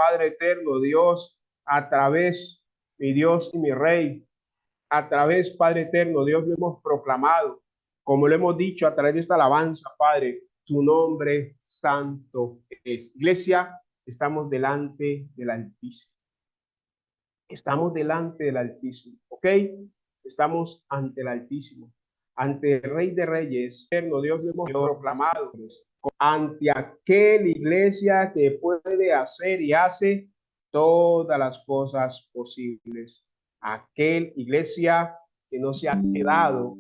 Padre eterno, Dios, a través, mi Dios y mi Rey, a través, Padre eterno, Dios, lo hemos proclamado, como lo hemos dicho a través de esta alabanza, Padre, tu nombre santo es. Iglesia, estamos delante del Altísimo. Estamos delante del Altísimo, ¿ok? Estamos ante el Altísimo, ante el Rey de Reyes, eterno Dios, lo hemos proclamado, ante aquel iglesia que puede hacer y hace todas las cosas posibles. Aquel iglesia que no se ha quedado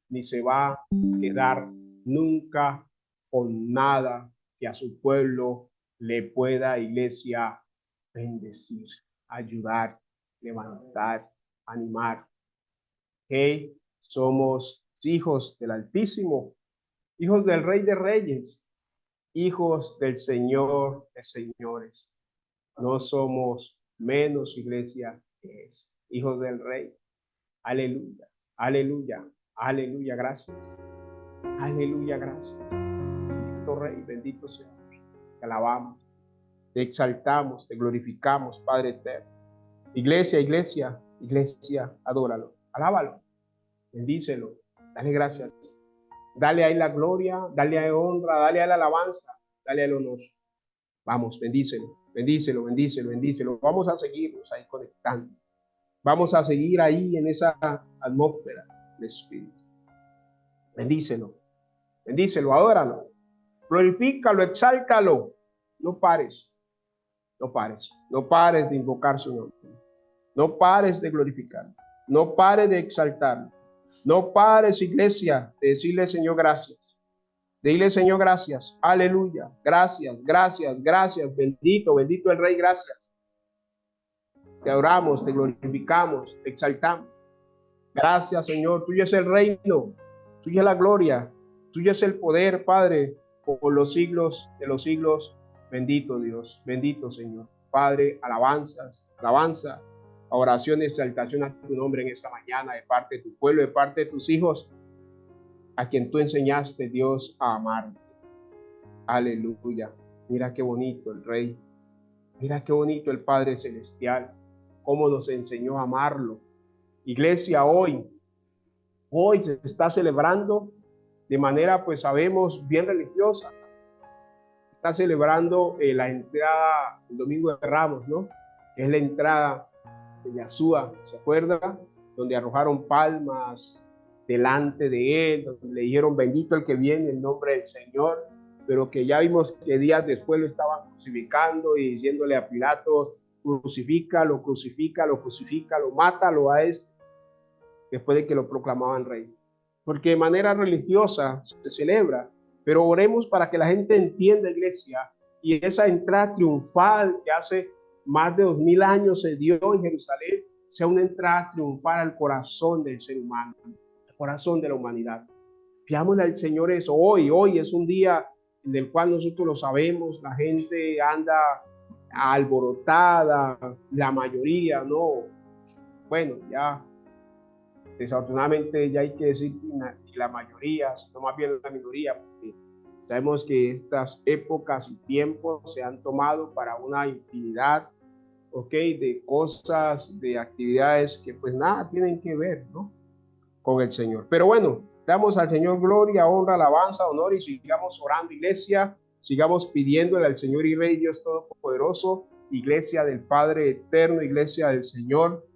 ni se va a quedar nunca con nada que a su pueblo le pueda, iglesia, bendecir, ayudar, levantar, animar. Que somos hijos del Altísimo, hijos del Rey de Reyes, hijos del Señor de Señores. No somos menos, iglesia, que eso. Hijos del Rey. Aleluya, aleluya, aleluya, gracias. Aleluya, gracias. Bendito Rey, bendito Señor. Te alabamos, te exaltamos, te glorificamos, Padre eterno. Iglesia, iglesia, iglesia, adóralo, alábalo, bendícelo, dale gracias. Dale ahí la gloria, dale ahí honra, dale ahí la alabanza, dale el honor. Vamos, bendícelo, bendícelo, bendícelo, bendícelo. Vamos a seguirnos ahí conectando. Vamos a seguir ahí en esa atmósfera del Espíritu. Bendícelo, bendícelo, adóralo, glorifícalo, exáltalo. No pares, no pares, no pares de invocar su nombre. No pares de glorificarlo, no pares de exaltarlo. No pares, iglesia, de decirle, Señor, gracias. Dile, Señor, gracias. Aleluya. Gracias, gracias, gracias. Bendito, bendito el Rey, gracias. Te adoramos, te glorificamos, te exaltamos. Gracias, Señor. Tuyo es el reino, tuya es la gloria, tuyo es el poder, Padre, por los siglos de los siglos. Bendito Dios, bendito Señor. Padre, alabanzas, alabanza, oración y exaltación a tu nombre en esta mañana de parte de tu pueblo, de parte de tus hijos, a quien tú enseñaste, Dios, a amar. Aleluya. Mira qué bonito el Rey. Mira qué bonito el Padre Celestial. Cómo nos enseñó a amarlo. Iglesia, hoy se está celebrando de manera, pues sabemos, bien religiosa. Está celebrando la entrada, el Domingo de Ramos, ¿no? Es la entrada de Yahshua, ¿se acuerda? Donde arrojaron palmas delante de él, donde le dijeron, bendito el que viene en nombre del Señor, pero que ya vimos que días después lo estaban crucificando y diciéndole a Pilato, crucifícalo, crucifícalo, crucifícalo, mátalo a este, después de que lo proclamaban rey. Porque de manera religiosa se celebra, pero oremos para que la gente entienda, iglesia, y esa entrada triunfal que hace más de 2000 años se dio en Jerusalén, sea una entrada triunfal al corazón del ser humano, al corazón de la humanidad. Pidámosle al Señor eso. Hoy es un día en el cual nosotros lo sabemos, la gente anda alborotada, la mayoría, ¿no? Bueno, ya desafortunadamente ya hay que decir la mayoría, sino más bien la minoría, porque sabemos que estas épocas y tiempos se han tomado para una infinidad, de cosas, de actividades que pues nada tienen que ver, ¿no? Con el Señor. Pero bueno, damos al Señor gloria, honra, alabanza, honor y sigamos orando, iglesia, sigamos pidiéndole al Señor y Rey Dios Todopoderoso, iglesia del Padre Eterno, iglesia del Señor,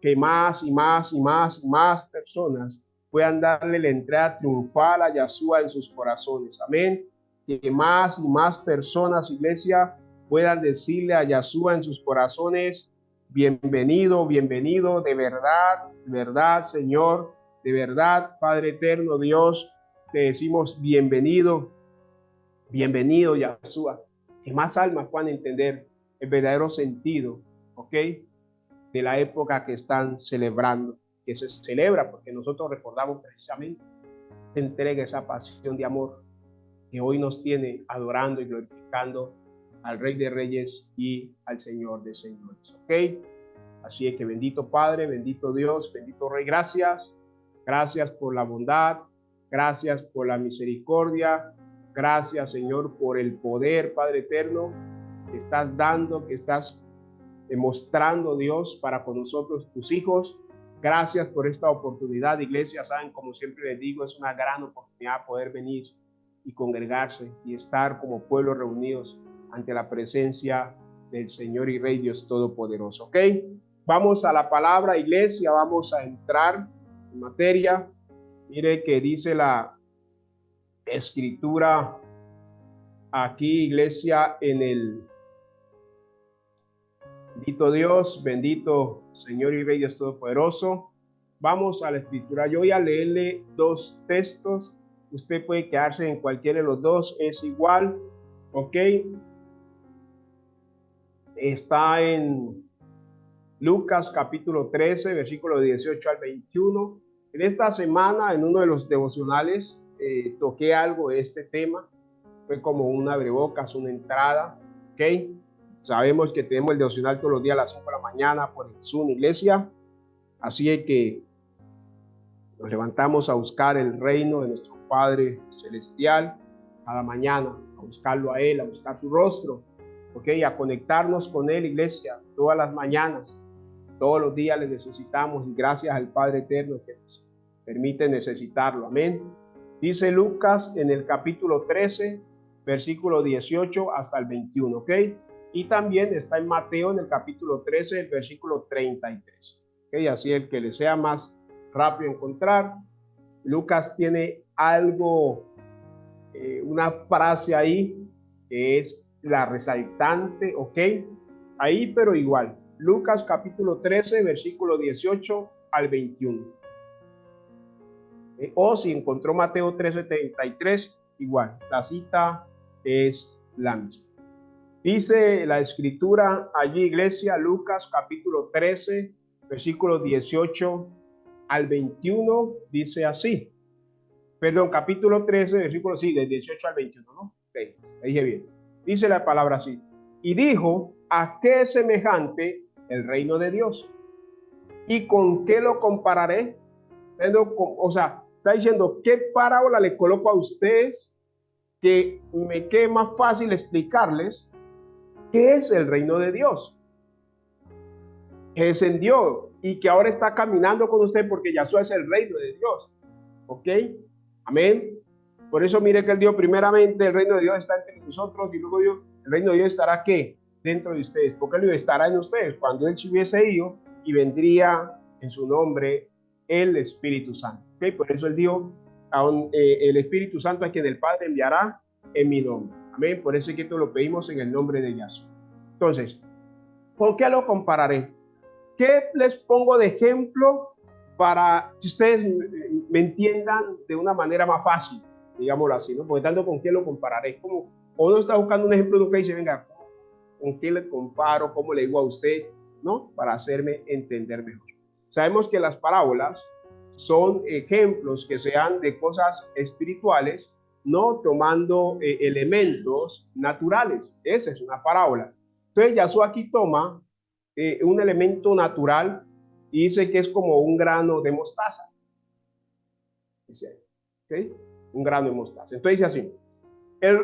que más y más y más y más personas puedan darle la entrada triunfal a Yahshua en sus corazones. Amén. Que más y más personas, iglesia, puedan decirle a Yahshua en sus corazones, bienvenido, bienvenido, de verdad, Señor, de verdad, Padre eterno, Dios, te decimos bienvenido, bienvenido, Yahshua. Que más almas puedan entender el verdadero sentido, de la época que están celebrando, que se celebra porque nosotros recordamos precisamente esa entrega, esa pasión de amor que hoy nos tiene adorando y glorificando al Rey de Reyes y al Señor de Señores. Así es que bendito Padre, bendito Dios, bendito Rey, gracias. Gracias por la bondad, gracias por la misericordia, gracias, Señor, por el poder, Padre eterno, que estás dando, que estás mostrando, Dios, para con nosotros, tus hijos. Gracias por esta oportunidad, iglesia. Saben, como siempre les digo, es una gran oportunidad poder venir y congregarse y estar como pueblos reunidos ante la presencia del Señor y Rey Dios Todopoderoso. ¿Ok? Vamos a la palabra, iglesia. Vamos a entrar en materia. Mire que dice la escritura aquí, iglesia, en el bendito Dios, bendito Señor y Rey Dios Todopoderoso. Vamos a la escritura. Yo voy a leerle dos textos. Usted puede quedarse en cualquiera de los dos, es igual. Ok. Está en Lucas capítulo 13, versículo 18 al 21. En esta semana, en uno de los devocionales, toqué algo de este tema. Fue como una abrebocas, una entrada. Ok. Sabemos que tenemos el devocional todos los días a las 5 de la mañana por el Zoom, iglesia. Así es que nos levantamos a buscar el reino de nuestro Padre Celestial cada mañana, a buscarlo a Él, a buscar su rostro, ¿ok? A conectarnos con Él, iglesia, todas las mañanas, todos los días le necesitamos y gracias al Padre Eterno que nos permite necesitarlo, amén. Dice Lucas en el capítulo 13, versículo 18 hasta el 21, ¿ok? Y también está en Mateo en el capítulo 13, el versículo 33, ¿ok? Así el que le sea más rápido encontrar. Lucas tiene algo, una frase ahí que es la resaltante, ¿ok? Ahí, pero igual. Lucas capítulo 13, versículo 18 al 21. O si encontró Mateo 13, 33, igual. La cita es la misma. Dice la escritura allí, iglesia, Lucas capítulo 13, versículo 18 al 21, dice así. Perdón, capítulo 13, versículo, sí, del 18 al 21, ¿no? Okay, dije bien. Dice la palabra así. Y dijo, ¿a qué es semejante el reino de Dios? ¿Y con qué lo compararé? O sea, está diciendo, ¿qué parábola le coloco a ustedes que me quede más fácil explicarles qué es el reino de Dios? Que descendió y que ahora está caminando con usted porque Yahshua es el reino de Dios. ¿Ok? Amén. Por eso mire que él dijo primeramente el reino de Dios está entre nosotros y luego dijo el reino de Dios estará ¿qué? Dentro de ustedes. Porque él estará en ustedes cuando él se hubiese ido y vendría en su nombre el Espíritu Santo. ¿Ok? Por eso él dijo el Espíritu Santo a quien el Padre enviará en mi nombre. Amén. Por eso es que esto lo pedimos en el nombre de Yahshua. Entonces, ¿con qué lo compararé? ¿Qué les pongo de ejemplo para que ustedes me entiendan de una manera más fácil, digámoslo así, ¿no? Porque tanto con qué lo compararé, como uno está buscando un ejemplo de lo que dice, venga, ¿con qué le comparo? ¿Cómo le digo a usted? ¿No? Para hacerme entender mejor. Sabemos que las parábolas son ejemplos que se dan de cosas espirituales, no tomando elementos naturales. Esa es una parábola. Entonces, Yahshua aquí toma un elemento natural y dice que es como un grano de mostaza. Dice, ¿okay? Un grano de mostaza. Entonces dice así,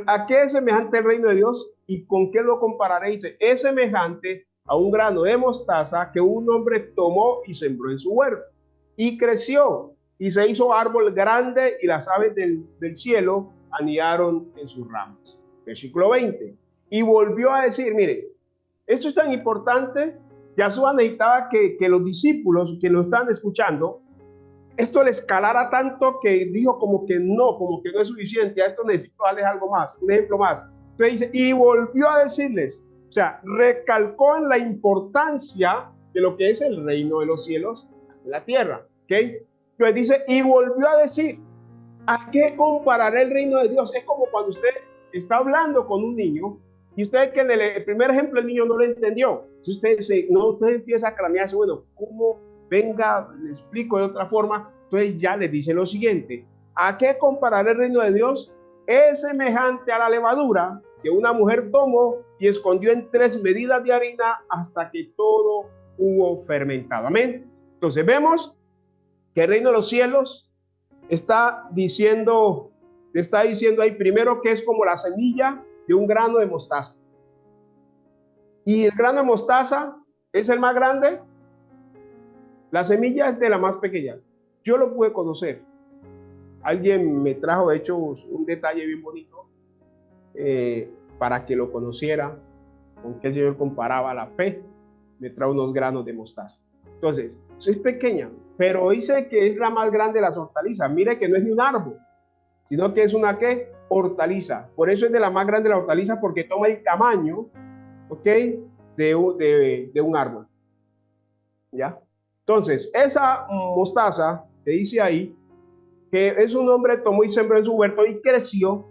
¿a qué es semejante el reino de Dios y con qué lo compararé? Dice, es semejante a un grano de mostaza que un hombre tomó y sembró en su huerto y creció y se hizo árbol grande y las aves del cielo anidaron en sus ramas. Versículo 20. Y volvió a decir, mire, esto es tan importante. Yahshua necesitaba que los discípulos que lo estaban escuchando, esto les calara tanto que dijo como que no es suficiente, a esto necesito darles algo más, un ejemplo más. Entonces dice, y volvió a decirles, o sea, recalcó en la importancia de lo que es el reino de los cielos en la tierra, ¿ok? Entonces dice, y volvió a decir, ¿a qué compararé el reino de Dios? Es como cuando usted está hablando con un niño y usted que en el primer ejemplo el niño no lo entendió. Si usted empieza a cranearse, bueno, ¿cómo? Venga, le explico de otra forma. Entonces ya le dice lo siguiente, ¿a qué compararé el reino de Dios? Es semejante a la levadura que una mujer tomó y escondió en 3 medidas de harina hasta que todo hubo fermentado. Amén. Entonces vemos que el reino de los cielos está diciendo ahí primero que es como la semilla de un grano de mostaza. Y el grano de mostaza es el más grande. La semilla es de la más pequeña. Yo lo pude conocer. Alguien me trajo, de hecho, un detalle bien bonito para que lo conociera, con que el Señor comparaba la fe. Me trajo unos granos de mostaza. Entonces, es pequeña, pero dice que es la más grande de las hortalizas. Mire que no es ni un árbol, sino que es una ¿qué? Hortaliza. Por eso es de la más grande de la hortaliza, porque toma el tamaño, ¿ok? De un árbol. ¿Ya? Entonces, esa mostaza, que dice ahí, que es un hombre tomó y sembró en su huerto y creció,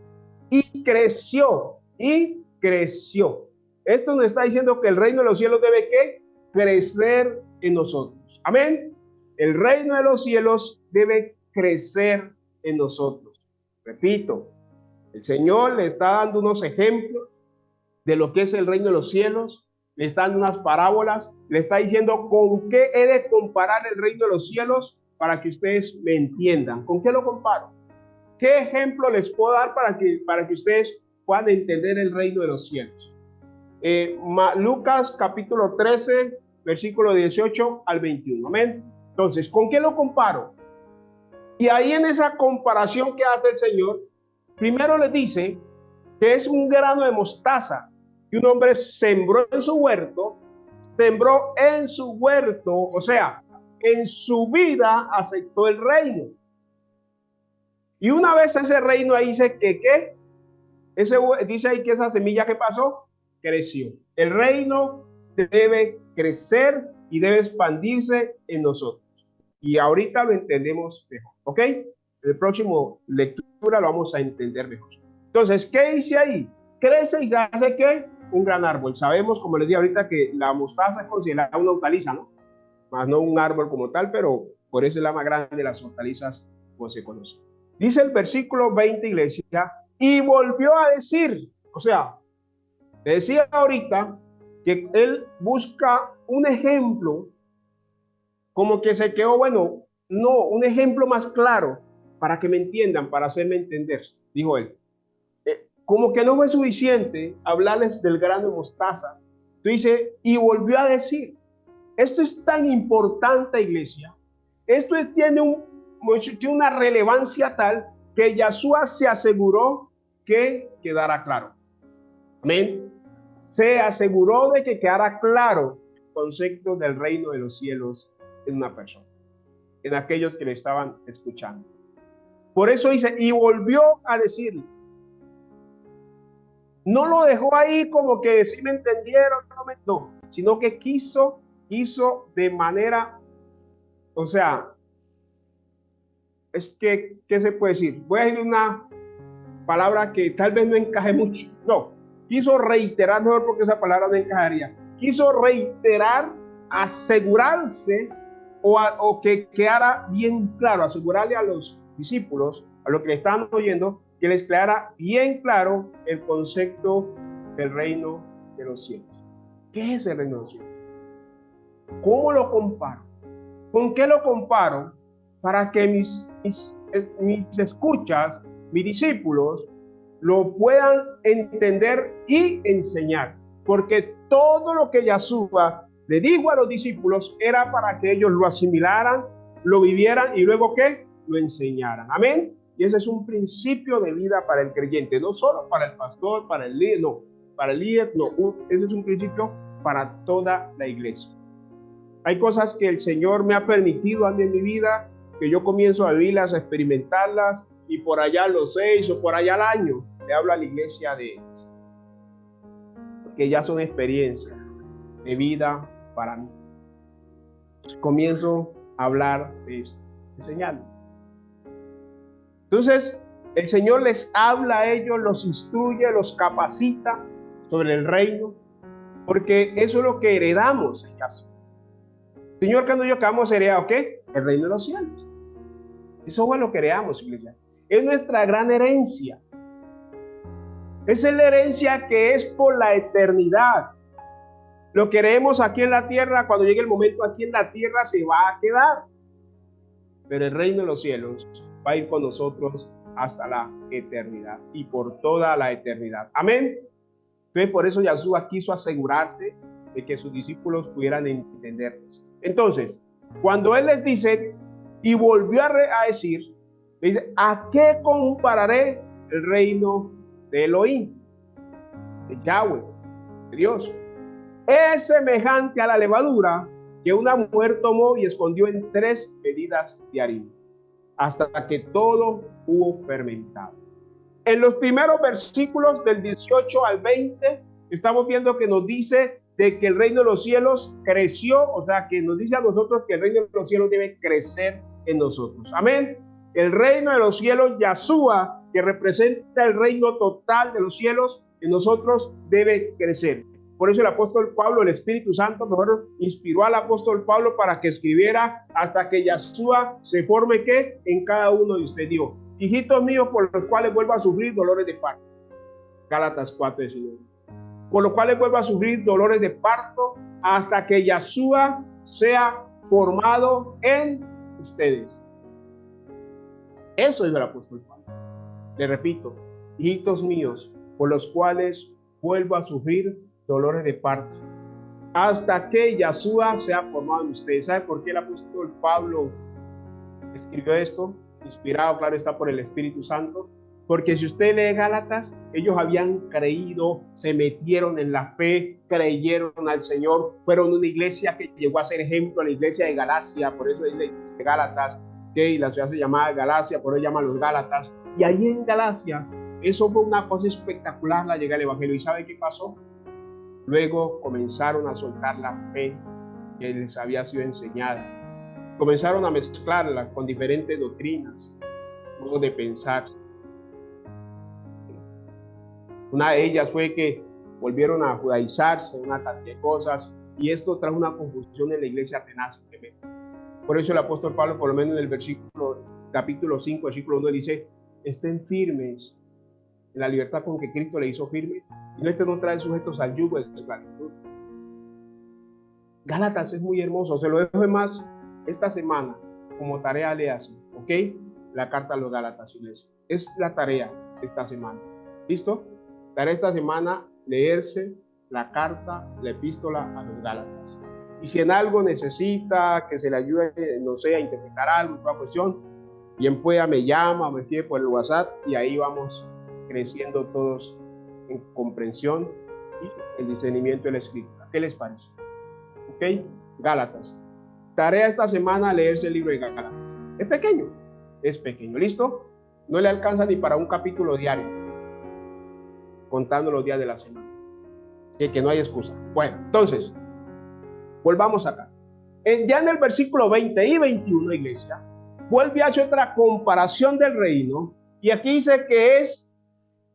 y creció, y creció. Esto nos está diciendo que el reino de los cielos debe ¿qué? Crecer en nosotros. Amén. El reino de los cielos debe crecer en nosotros. Repito, el Señor le está dando unos ejemplos de lo que es el reino de los cielos, le está dando unas parábolas, le está diciendo con qué he de comparar el reino de los cielos para que ustedes me entiendan. ¿Con qué lo comparo? ¿Qué ejemplo les puedo dar para que ustedes puedan entender el reino de los cielos? Lucas capítulo 13, versículo 18 al 21. Amén. Entonces, ¿con qué lo comparo? Y ahí en esa comparación que hace el Señor, primero les dice que es un grano de mostaza que un hombre sembró en su huerto, o sea, en su vida aceptó el reino. Y una vez ese reino ahí dice que, ¿qué? Dice ahí que esa semilla que pasó, creció. El reino debe crecer y debe expandirse en nosotros. Y ahorita lo entendemos mejor, ¿ok? En el próximo lectura lo vamos a entender mejor. Entonces, ¿qué dice ahí? Crece y se hace ¿qué? Un gran árbol. Sabemos, como les dije ahorita, que la mostaza es considerada una hortaliza, ¿no? Más no un árbol como tal, pero por eso es la más grande de las hortalizas, como se conoce. Dice el versículo 20, iglesia, y volvió a decir, o sea, decía ahorita que él busca un ejemplo, como que se quedó, bueno, no, un ejemplo más claro para que me entiendan, para hacerme entender, dijo él. Como que no fue suficiente hablarles del grano de mostaza. Entonces, y volvió a decir, esto es tan importante, iglesia, tiene una relevancia tal que Yahshua se aseguró que quedara claro. Amén. Se aseguró de que quedara claro el concepto del reino de los cielos en una persona, en aquellos que le estaban escuchando. Por eso dice, y volvió a decirles. No lo dejó ahí como que si me entendieron, no, sino que quiso de manera, o sea, es que, ¿qué se puede decir? Voy a decir una palabra que tal vez no encaje mucho. No, quiso reiterar, mejor porque esa palabra no encajaría. Quiso reiterar, asegurarse o que quedara bien claro, asegurarle a los discípulos, a los que le estaban oyendo, que les quedara bien claro el concepto del reino de los cielos. ¿Qué es el reino de los cielos? ¿Cómo lo comparo? ¿Con qué lo comparo? Para que mis escuchas, mis discípulos, lo puedan entender y enseñar. Porque todo lo que Yahshua le dijo a los discípulos era para que ellos lo asimilaran, lo vivieran y luego ¿qué? Lo enseñaran. Amén. Y ese es un principio de vida para el creyente, no solo para el pastor, para el líder, no. Para el líder, no. Ese es un principio para toda la iglesia. Hay cosas que el Señor me ha permitido a mí en mi vida, que yo comienzo a vivirlas, a experimentarlas, y por allá a los 6 o por allá al año le hablo a la iglesia de ellas, que ya son experiencias de vida para mí. Comienzo a hablar de esto, enseñando. Entonces, el Señor les habla a ellos, los instruye, los capacita sobre el reino, porque eso es lo que heredamos en caso. Señor, cuando yo acabamos heredado, ¿qué? El reino de los cielos. Eso es lo que heredamos, iglesia. Es nuestra gran herencia. Esa es la herencia que es por la eternidad. Lo que queremos aquí en la tierra, cuando llegue el momento aquí en la tierra, se va a quedar. Pero el reino de los cielos va a ir con nosotros hasta la eternidad y por toda la eternidad. Amén. Entonces, por eso Yahshua quiso asegurarse de que sus discípulos pudieran entender esto. Entonces, cuando él les dice, y volvió a decir, le dice, ¿a qué compararé el reino de Elohim? De Yahweh, de Dios. Es semejante a la levadura que una mujer tomó y escondió en 3 medidas de harina, hasta que todo hubo fermentado. En los primeros versículos del 18 al 20, estamos viendo que nos dice de que el reino de los cielos creció, o sea, que nos dice a nosotros que el reino de los cielos debe crecer en nosotros. Amén. El reino de los cielos, Yahshua, que representa el reino total de los cielos, en nosotros debe crecer. Por eso el apóstol Pablo, el Espíritu Santo, mejor inspiró al apóstol Pablo para que escribiera hasta que Yahshua se forme ¿qué? En cada uno de ustedes. Digo, hijitos míos, por los cuales vuelvo a sufrir dolores de parto. Gálatas 4:19. Por los cuales vuelvo a sufrir dolores de parto hasta que Yahshua sea formado en ustedes. Eso es el apóstol Pablo. Le repito, hijitos míos, por los cuales vuelvo a sufrir dolores de parto hasta que Yahshua sea formado en ustedes. ¿Sabe por qué el apóstol Pablo escribió esto? Inspirado, claro está, por el Espíritu Santo. Porque si usted lee Gálatas, ellos habían creído, se metieron en la fe, creyeron al Señor, fueron una iglesia que llegó a ser ejemplo, la iglesia de Galacia, por eso es de Gálatas, que la ciudad se llamaba Galacia, por eso llaman los Gálatas. Y ahí en Galacia, eso fue una cosa espectacular, la llegada del Evangelio. ¿Y sabe qué pasó? Luego comenzaron a soltar la fe que les había sido enseñada. Comenzaron a mezclarla con diferentes doctrinas, modos de pensar. Una de ellas fue que volvieron a judaizarse, una cantidad de cosas, y esto trajo una confusión en la iglesia tenaz. Por eso el apóstol Pablo, por lo menos en el capítulo 5, versículo 1, dice, estén firmes en la libertad con que Cristo le hizo firme, y no estén otra vez sujetos al yugo de esclavitud. Gálatas es muy hermoso, se lo dejo más esta semana como tarea, léase, ¿ok? La carta a los Gálatas, es la tarea de esta semana. ¿Listo? Tarea esta semana, leerse la carta, la epístola a los Gálatas. Y si en algo necesita que se le ayude, no sé, a interpretar algo, toda cuestión, bien pueda, me llama, me escribe por el WhatsApp y ahí vamos creciendo todos en comprensión y el discernimiento de la escritura. ¿Qué les parece? ¿Ok? Gálatas. Tarea esta semana, leerse el libro de Gálatas. Es pequeño, ¿listo? No le alcanza ni para un capítulo diario, contando los días de la semana. Que no hay excusa. Bueno, entonces, volvamos acá. Ya en el versículo 20 y 21, iglesia, vuelve a hacer otra comparación del reino, y aquí dice que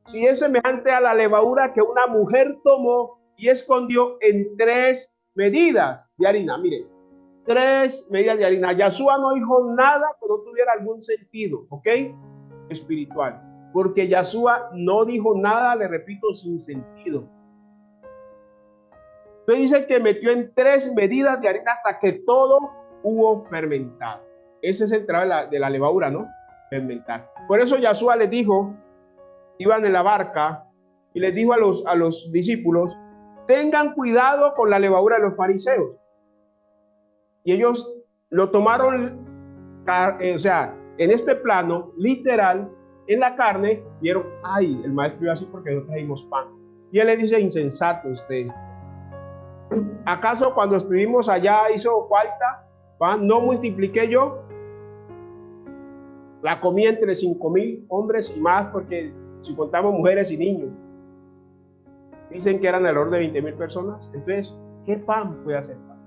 si es semejante a la levadura que una mujer tomó y escondió en 3 medidas de harina. Mire, 3 medidas de harina. Yahshua no dijo nada que no tuviera algún sentido, ¿ok? Espiritual. Porque Yahshua no dijo nada, le repito, sin sentido. Entonces dice que metió en 3 medidas de harina hasta que todo hubo fermentado. Ese es el trabajo de la levadura, ¿no? Fermentar. Por eso Yahshua les dijo, iban en la barca y les dijo a los discípulos, tengan cuidado con la levadura de los fariseos. Y ellos lo tomaron, o sea, en este plano, literal, en la carne, vieron, ay, el maestro iba así porque no trajimos pan. Y él le dice, insensato usted. ¿Acaso cuando estuvimos allá hizo falta pan? ¿No multipliqué yo? La comí entre 5,000 hombres y más, porque si contamos mujeres y niños, dicen que eran alrededor de 20,000 personas. Entonces, ¿qué pan puede hacer pan?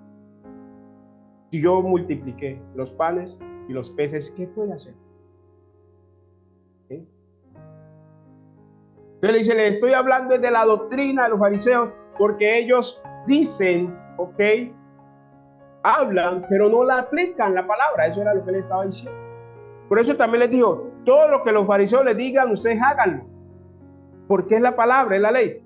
Si yo multipliqué los panes y los peces, ¿qué puede hacer? ¿Sí? Entonces le dice, le estoy hablando de la doctrina de los fariseos, porque ellos dicen, ok, hablan, pero no la aplican la palabra. Eso era lo que le estaba diciendo. Por eso también les digo, todo lo que los fariseos les digan, ustedes háganlo, porque es la palabra, es la ley,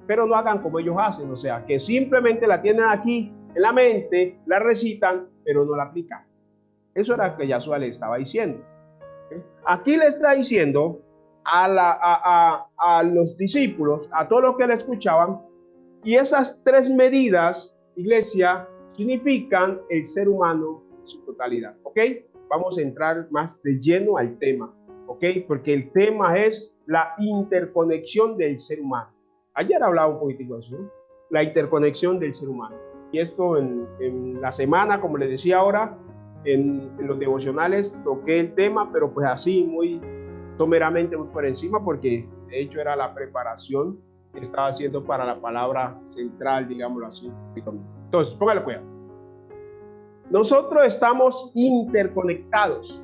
pero no hagan como ellos hacen, o sea, que simplemente la tienen aquí en la mente, la recitan, pero no la aplican. Eso era lo que Yahshua le estaba diciendo. Aquí le está diciendo a los discípulos, a todos los que le escuchaban, y esas tres medidas, iglesia, significan el ser humano en su totalidad, ¿ok? Vamos a entrar más de lleno al tema, ¿ok? Porque el tema es la interconexión del ser humano. Ayer hablaba un poquitico de eso, ¿no? La interconexión del ser humano. Y esto en la semana, como les decía ahora, en los devocionales toqué el tema, pero pues así muy someramente, muy por encima, porque de hecho era la preparación que estaba haciendo para la palabra central, digámoslo así. Entonces, póngale cuidado. Nosotros estamos interconectados.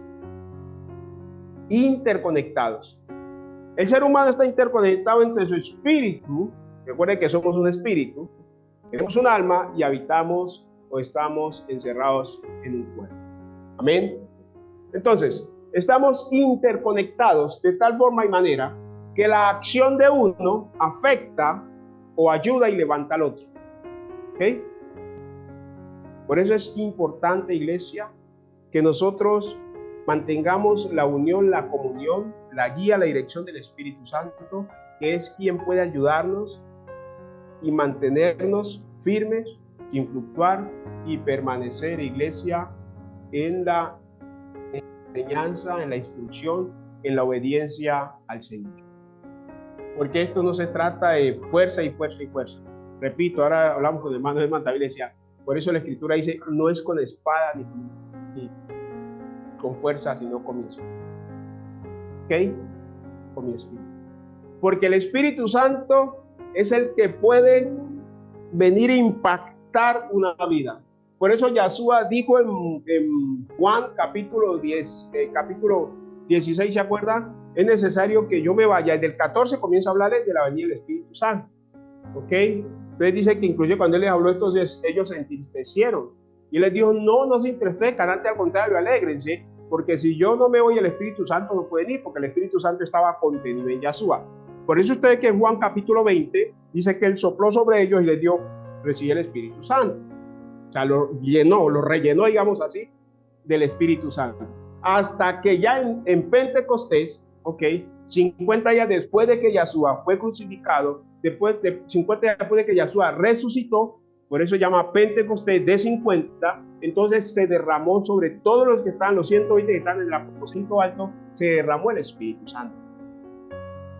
Interconectados. El ser humano está interconectado entre su espíritu. Recuerden que somos un espíritu. Tenemos un alma y habitamos o estamos encerrados en un cuerpo. Amén. Entonces, estamos interconectados de tal forma y manera que la acción de uno afecta o ayuda y levanta al otro. ¿Ok? Por eso es importante, iglesia, que nosotros mantengamos la unión, la comunión, la guía, la dirección del Espíritu Santo, que es quien puede ayudarnos y mantenernos firmes, sin fluctuar y permanecer, iglesia, en la enseñanza, en la instrucción, en la obediencia al Señor. Porque esto no se trata de fuerza y fuerza y fuerza. Repito, ahora hablamos con hermanos de David, decía, por eso la Escritura dice, no es con espada ni con fuerza, sino con mi espíritu. ¿Ok? Con mi espíritu. Porque el Espíritu Santo es el que puede venir a impactar una vida. Por eso Yeshua dijo en Juan capítulo 10, capítulo 16, ¿se acuerdan? Es necesario que yo me vaya. Desde el 14 comienza a hablarles de la venida del Espíritu Santo. ¿Ok? Entonces dice que incluso cuando él les habló, entonces ellos se entristecieron. Y les dijo, no se entristezcan, antes al contrario, alégrense, porque si yo no me voy, el Espíritu Santo no puede ir, porque el Espíritu Santo estaba contenido en Yeshua. Por eso ustedes que en Juan capítulo 20 dice que él sopló sobre ellos y les dio, recibe el Espíritu Santo. O sea, lo rellenó, digamos así, del Espíritu Santo. Hasta que ya en Pentecostés, ok, 50 días después de que Yeshua fue crucificado, después de 50 días después de que Yeshua resucitó, por eso se llama Pentecostés de 50, entonces se derramó sobre todos los que están, los 120 que están en el aposento alto, se derramó el Espíritu Santo.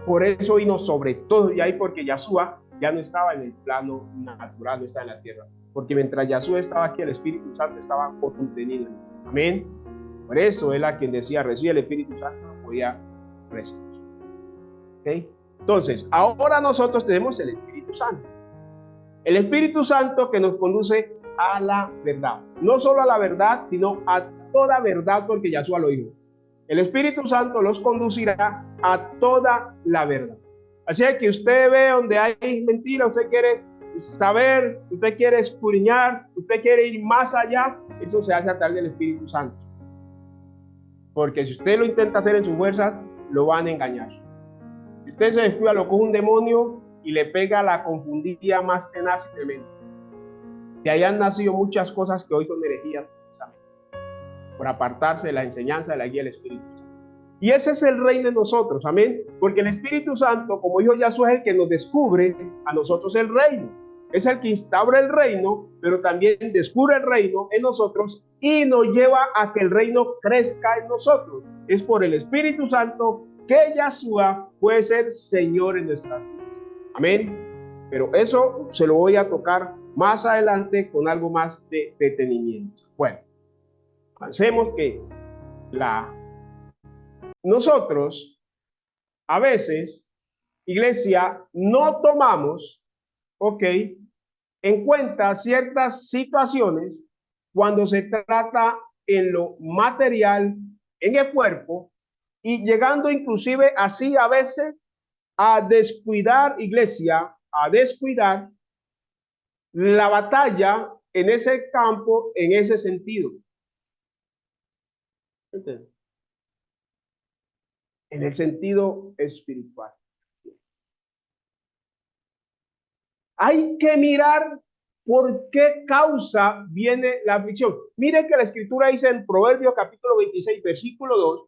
Por eso vino sobre todo, y ahí porque Yeshua ya no estaba en el plano natural, no estaba en la tierra. Porque mientras Yeshua estaba aquí, el Espíritu Santo estaba contenido. Amén. Por eso él a quien decía, recibe el Espíritu Santo, no podía recibir. ¿Okay? Entonces, ahora nosotros tenemos el Espíritu Santo. El Espíritu Santo que nos conduce a la verdad. No solo a la verdad, sino a toda verdad, porque Yeshua lo dijo. El Espíritu Santo los conducirá a toda la verdad. Así que usted ve donde hay mentira, usted quiere saber, usted quiere escudriñar, usted quiere ir más allá, eso se hace a través del Espíritu Santo. Porque si usted lo intenta hacer en sus fuerzas, lo van a engañar. Si usted se descuida, lo coge un demonio y le pega la confundida más tenaz y tremenda. De ahí han nacido muchas cosas que hoy son herejías, por apartarse de la enseñanza de la guía del Espíritu Santo. Y ese es el reino de nosotros, amén. Porque el Espíritu Santo, como dijo Yeshua, es el que nos descubre a nosotros el reino. Es el que instaura el reino, pero también descubre el reino en nosotros y nos lleva a que el reino crezca en nosotros. Es por el Espíritu Santo que Yeshua puede ser Señor en nuestras vidas. Amén. Pero eso se lo voy a tocar más adelante con algo más de detenimiento. Bueno, pensemos que nosotros a veces, iglesia, no tomamos, ok, en cuenta ciertas situaciones cuando se trata en lo material, en el cuerpo, y llegando inclusive así a veces a descuidar, iglesia, a descuidar la batalla en ese campo, en ese sentido. ¿Entiendes? En el sentido espiritual. Hay que mirar por qué causa viene la aflicción. Miren que la escritura dice en Proverbios capítulo 26, versículo 2,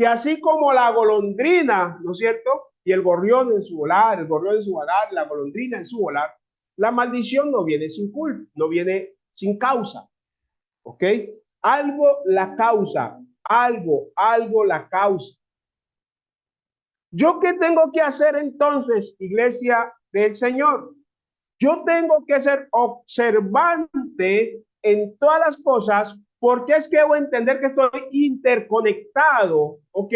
que así como la golondrina, ¿no es cierto? Y el gorrión en su volar, la golondrina en su volar, la maldición no viene sin culpa, no viene sin causa, ¿ok? Algo la causa, algo la causa. ¿Yo qué tengo que hacer entonces, iglesia del Señor? Yo tengo que ser observante en todas las cosas, porque es que debo entender que estoy interconectado, ¿ok?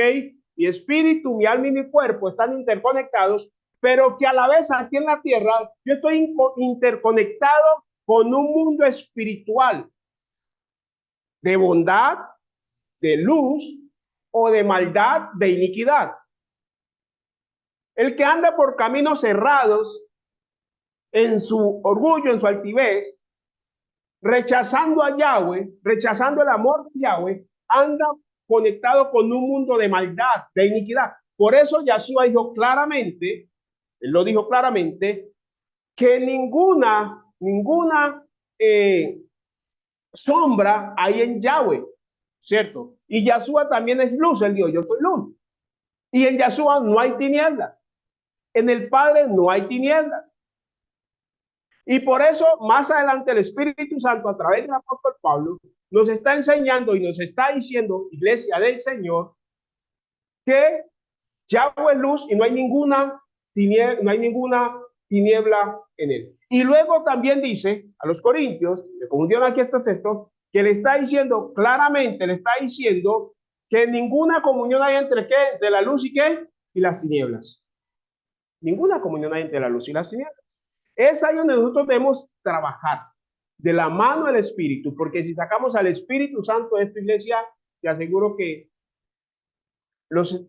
Mi espíritu, mi alma y mi cuerpo están interconectados, pero que a la vez aquí en la tierra yo estoy interconectado con un mundo espiritual de bondad, de luz o de maldad, de iniquidad. El que anda por caminos cerrados en su orgullo, en su altivez, rechazando a Yahweh, rechazando el amor de Yahweh, anda conectado con un mundo de maldad, de iniquidad. Por eso Yahshua dijo claramente, él lo dijo claramente, que ninguna sombra hay en Yahweh, ¿cierto? Y Yahshua también es luz, él dijo, yo soy luz. Y en Yahshua no hay tinieblas. En el Padre no hay tinieblas. Y por eso, más adelante, el Espíritu Santo, a través del apóstol Pablo, nos está enseñando y nos está diciendo, iglesia del Señor, que Yahweh es luz y no hay ninguna tiniebla en él. Y luego también dice a los corintios, que confundieron aquí estos textos, que le está diciendo claramente, le está diciendo que ninguna comunión hay entre qué, entre la luz y qué, y las tinieblas. Ninguna comunión hay entre la luz y las tinieblas. Es ahí donde nosotros debemos trabajar de la mano del Espíritu, porque si sacamos al Espíritu Santo de esta iglesia, te aseguro que los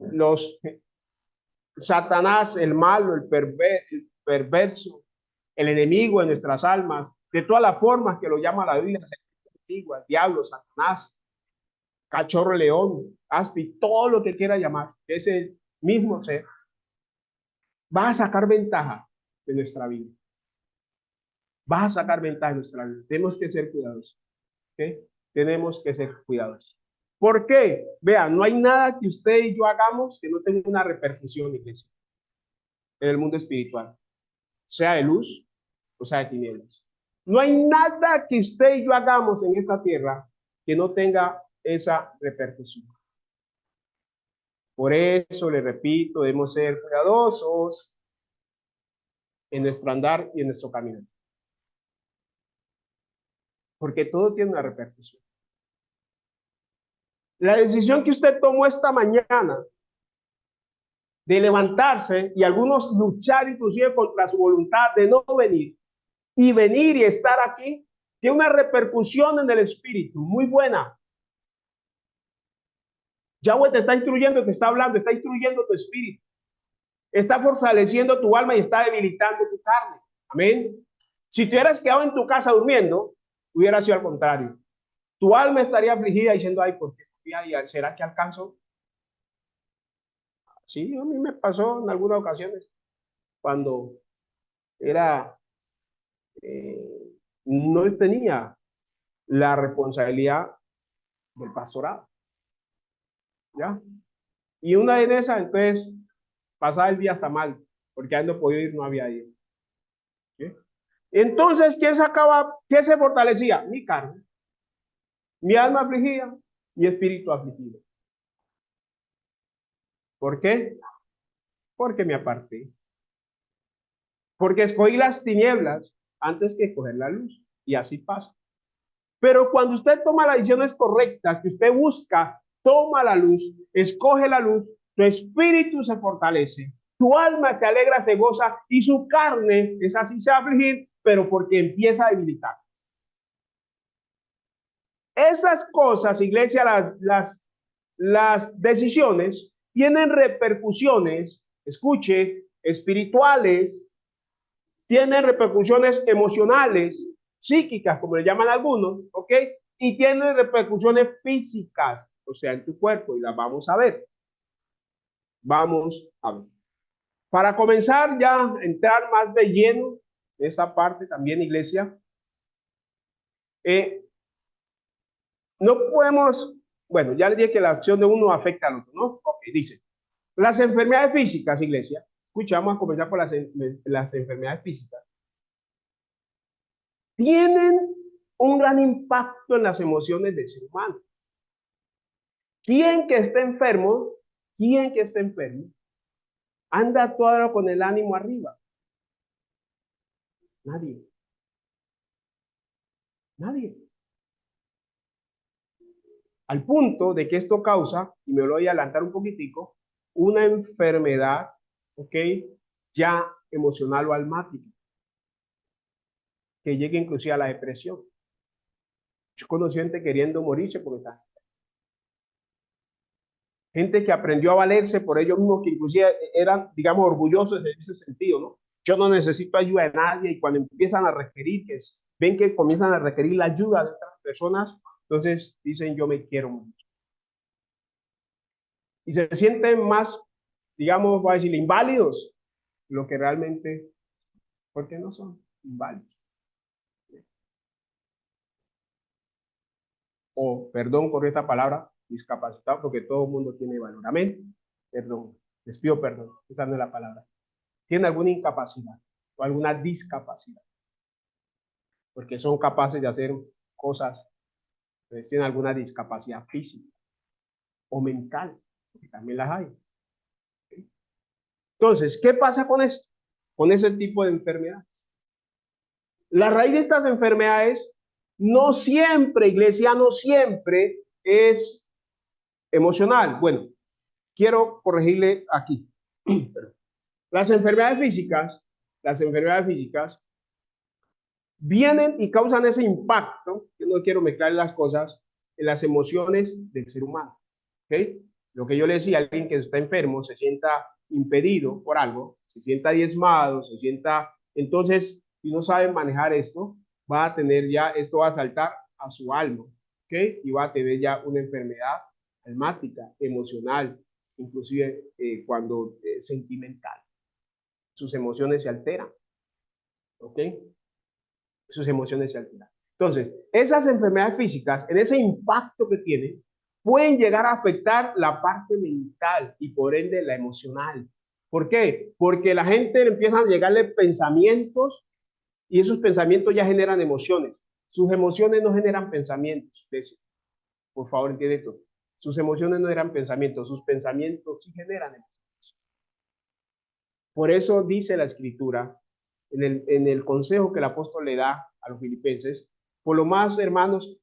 Satanás, el malo, el perverso, el enemigo de nuestras almas, de todas las formas que lo llama la Biblia, el diablo, Satanás, cachorro león, aspi, todo lo que quiera llamar, ese mismo ser, va a sacar ventaja de nuestra vida. Va a sacar ventaja de nuestra vida. Tenemos que ser cuidadosos. ¿Okay? Tenemos que ser cuidadosos. ¿Por qué? Vean, no hay nada que usted y yo hagamos que no tenga una repercusión, iglesia, en el mundo espiritual, sea de luz o sea de tinieblas. No hay nada que usted y yo hagamos en esta tierra que no tenga esa repercusión. Por eso, le repito, debemos ser cuidadosos en nuestro andar y en nuestro camino. Porque todo tiene una repercusión. La decisión que usted tomó esta mañana de levantarse y algunos luchar inclusive contra su voluntad de no venir y estar aquí, tiene una repercusión en el espíritu muy buena. Yahweh te está instruyendo, te está hablando, está instruyendo tu espíritu, está fortaleciendo tu alma y está debilitando tu carne. Amén. Si te hubieras quedado en tu casa durmiendo, hubiera sido al contrario. Tu alma estaría afligida diciendo, ay, ¿por qué? ¿Será que alcanzo? Sí, a mí me pasó en algunas ocasiones cuando era, no tenía la responsabilidad del pastorado, ¿ya? Y una de esas, entonces, pasaba el día hasta mal, porque no podía ir, no había ido. ¿Sí? Entonces, ¿qué se fortalecía? Mi carne, mi alma afligida, mi espíritu afligido. ¿Por qué? Porque me aparté. Porque escogí las tinieblas antes que escoger la luz. Y así pasa. Pero cuando usted toma las decisiones correctas, que usted busca, toma la luz, escoge la luz, tu espíritu se fortalece, tu alma te alegra, te goza y su carne es así se va a afligir, pero porque empieza a debilitar. Esas cosas, iglesia, las decisiones tienen repercusiones, escuche, espirituales, tienen repercusiones emocionales, psíquicas, como le llaman algunos, ¿ok? Y tienen repercusiones físicas, o sea, en tu cuerpo, y las vamos a ver. Vamos a ver. Para comenzar ya a entrar más de lleno en esa parte también, iglesia, no podemos Bueno, ya le dije que la acción de uno afecta al otro, ¿no? Ok, dice. Las enfermedades físicas, iglesia. Escucha, vamos a comenzar por las enfermedades físicas. Tienen un gran impacto en las emociones del ser humano. ¿Quién que esté enfermo, quién que esté enfermo, anda todo con el ánimo arriba? Nadie. Nadie. Al punto de que esto causa, y me lo voy a adelantar un poquitico, una enfermedad, ¿ok? Ya emocional o almática, que llegue inclusive a la depresión. Yo conocí gente queriendo morirse porque está. Gente que aprendió a valerse por ellos mismos, que inclusive eran, digamos, orgullosos en ese sentido, ¿no? Yo no necesito ayuda de nadie, y cuando empiezan a requerir, que ven que comienzan a requerir la ayuda de otras personas, entonces dicen, yo me quiero morir. Y se sienten más, digamos, voy a decir, inválidos, lo que realmente, porque no son inválidos. O, perdón por esta palabra, discapacitados, porque todo el mundo tiene valor. Amén. Perdón, les pido perdón, esa no es la palabra. Tienen alguna incapacidad o alguna discapacidad, porque son capaces de hacer cosas, pues tienen alguna discapacidad física o mental, porque también las hay. Entonces, ¿qué pasa con esto? Con ese tipo de enfermedad. La raíz de estas enfermedades no siempre, iglesia, no siempre es emocional. Bueno, quiero corregirle aquí. Las enfermedades físicas vienen y causan ese impacto, yo no quiero mezclar las cosas, en las emociones del ser humano. ¿Okay? Lo que yo le decía, alguien que está enfermo se sienta impedido por algo, se sienta diezmado, se sienta, entonces, si no sabe manejar esto, va a tener ya, esto va a saltar a su alma, ¿ok? Y va a tener ya una enfermedad almática, emocional, inclusive cuando sentimental. Sus emociones se alteran, ¿ok? Sus emociones se alteran. Entonces, esas enfermedades físicas, en ese impacto que tienen, pueden llegar a afectar la parte mental y por ende la emocional. ¿Por qué? Porque la gente empieza a llegarle pensamientos y esos pensamientos ya generan emociones. Sus emociones no generan pensamientos. Por favor, entiende esto. Sus emociones no generan pensamientos, sus pensamientos sí generan emociones. Por eso dice la escritura en el consejo que el apóstol le da a los filipenses, por lo más, hermanos,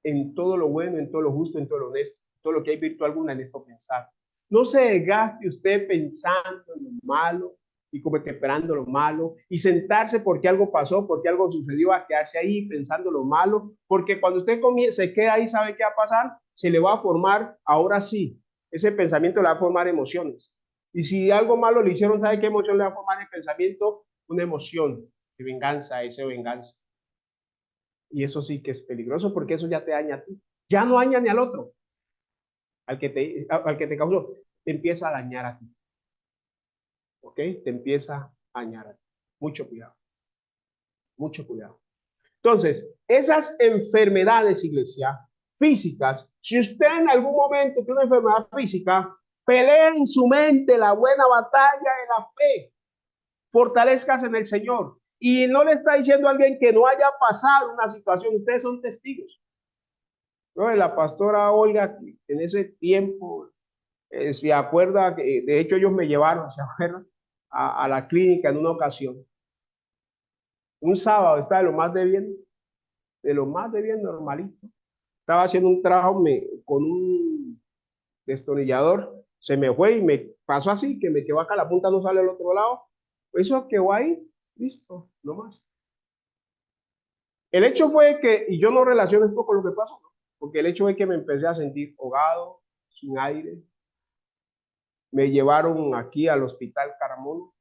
en todo lo bueno, en todo lo justo, en todo lo honesto, en todo lo que hay virtud alguna, en esto pensar. No se desgaste usted pensando en lo malo y como que esperando lo malo y sentarse porque algo pasó, porque algo sucedió, a quedarse ahí pensando lo malo, porque cuando usted se queda ahí, ¿sabe qué va a pasar? Se le va a formar, ahora sí, ese pensamiento le va a formar emociones. Y si algo malo le hicieron, ¿sabe qué emoción le va a formar el pensamiento? Una emoción de venganza, esa venganza. Y eso sí que es peligroso porque eso ya te daña a ti. Ya no daña ni al otro, al que te causó, te empieza a dañar a ti. ¿Ok? Te empieza a dañar a ti. Mucho cuidado, mucho cuidado. Entonces, esas enfermedades, iglesia, físicas, si usted en algún momento tiene una enfermedad física, pelee en su mente la buena batalla de la fe. Fortalezcas en el Señor. Y no le está diciendo a alguien que no haya pasado una situación, ustedes son testigos. ¿No? La pastora Olga, en ese tiempo, se acuerda, que, de hecho ellos me llevaron, se acuerdan, a la clínica en una ocasión. Un sábado, estaba de lo más de bien normalito. Estaba haciendo un trabajo con un destornillador, se me fue y me pasó así, que me quedó acá, la punta no sale al otro lado. Eso quedó ahí, listo, no más. El hecho fue que, y yo no relaciono esto con lo que pasó, ¿no? Porque el hecho es que me empecé a sentir ahogado, sin aire. Me llevaron aquí al hospital Caramono.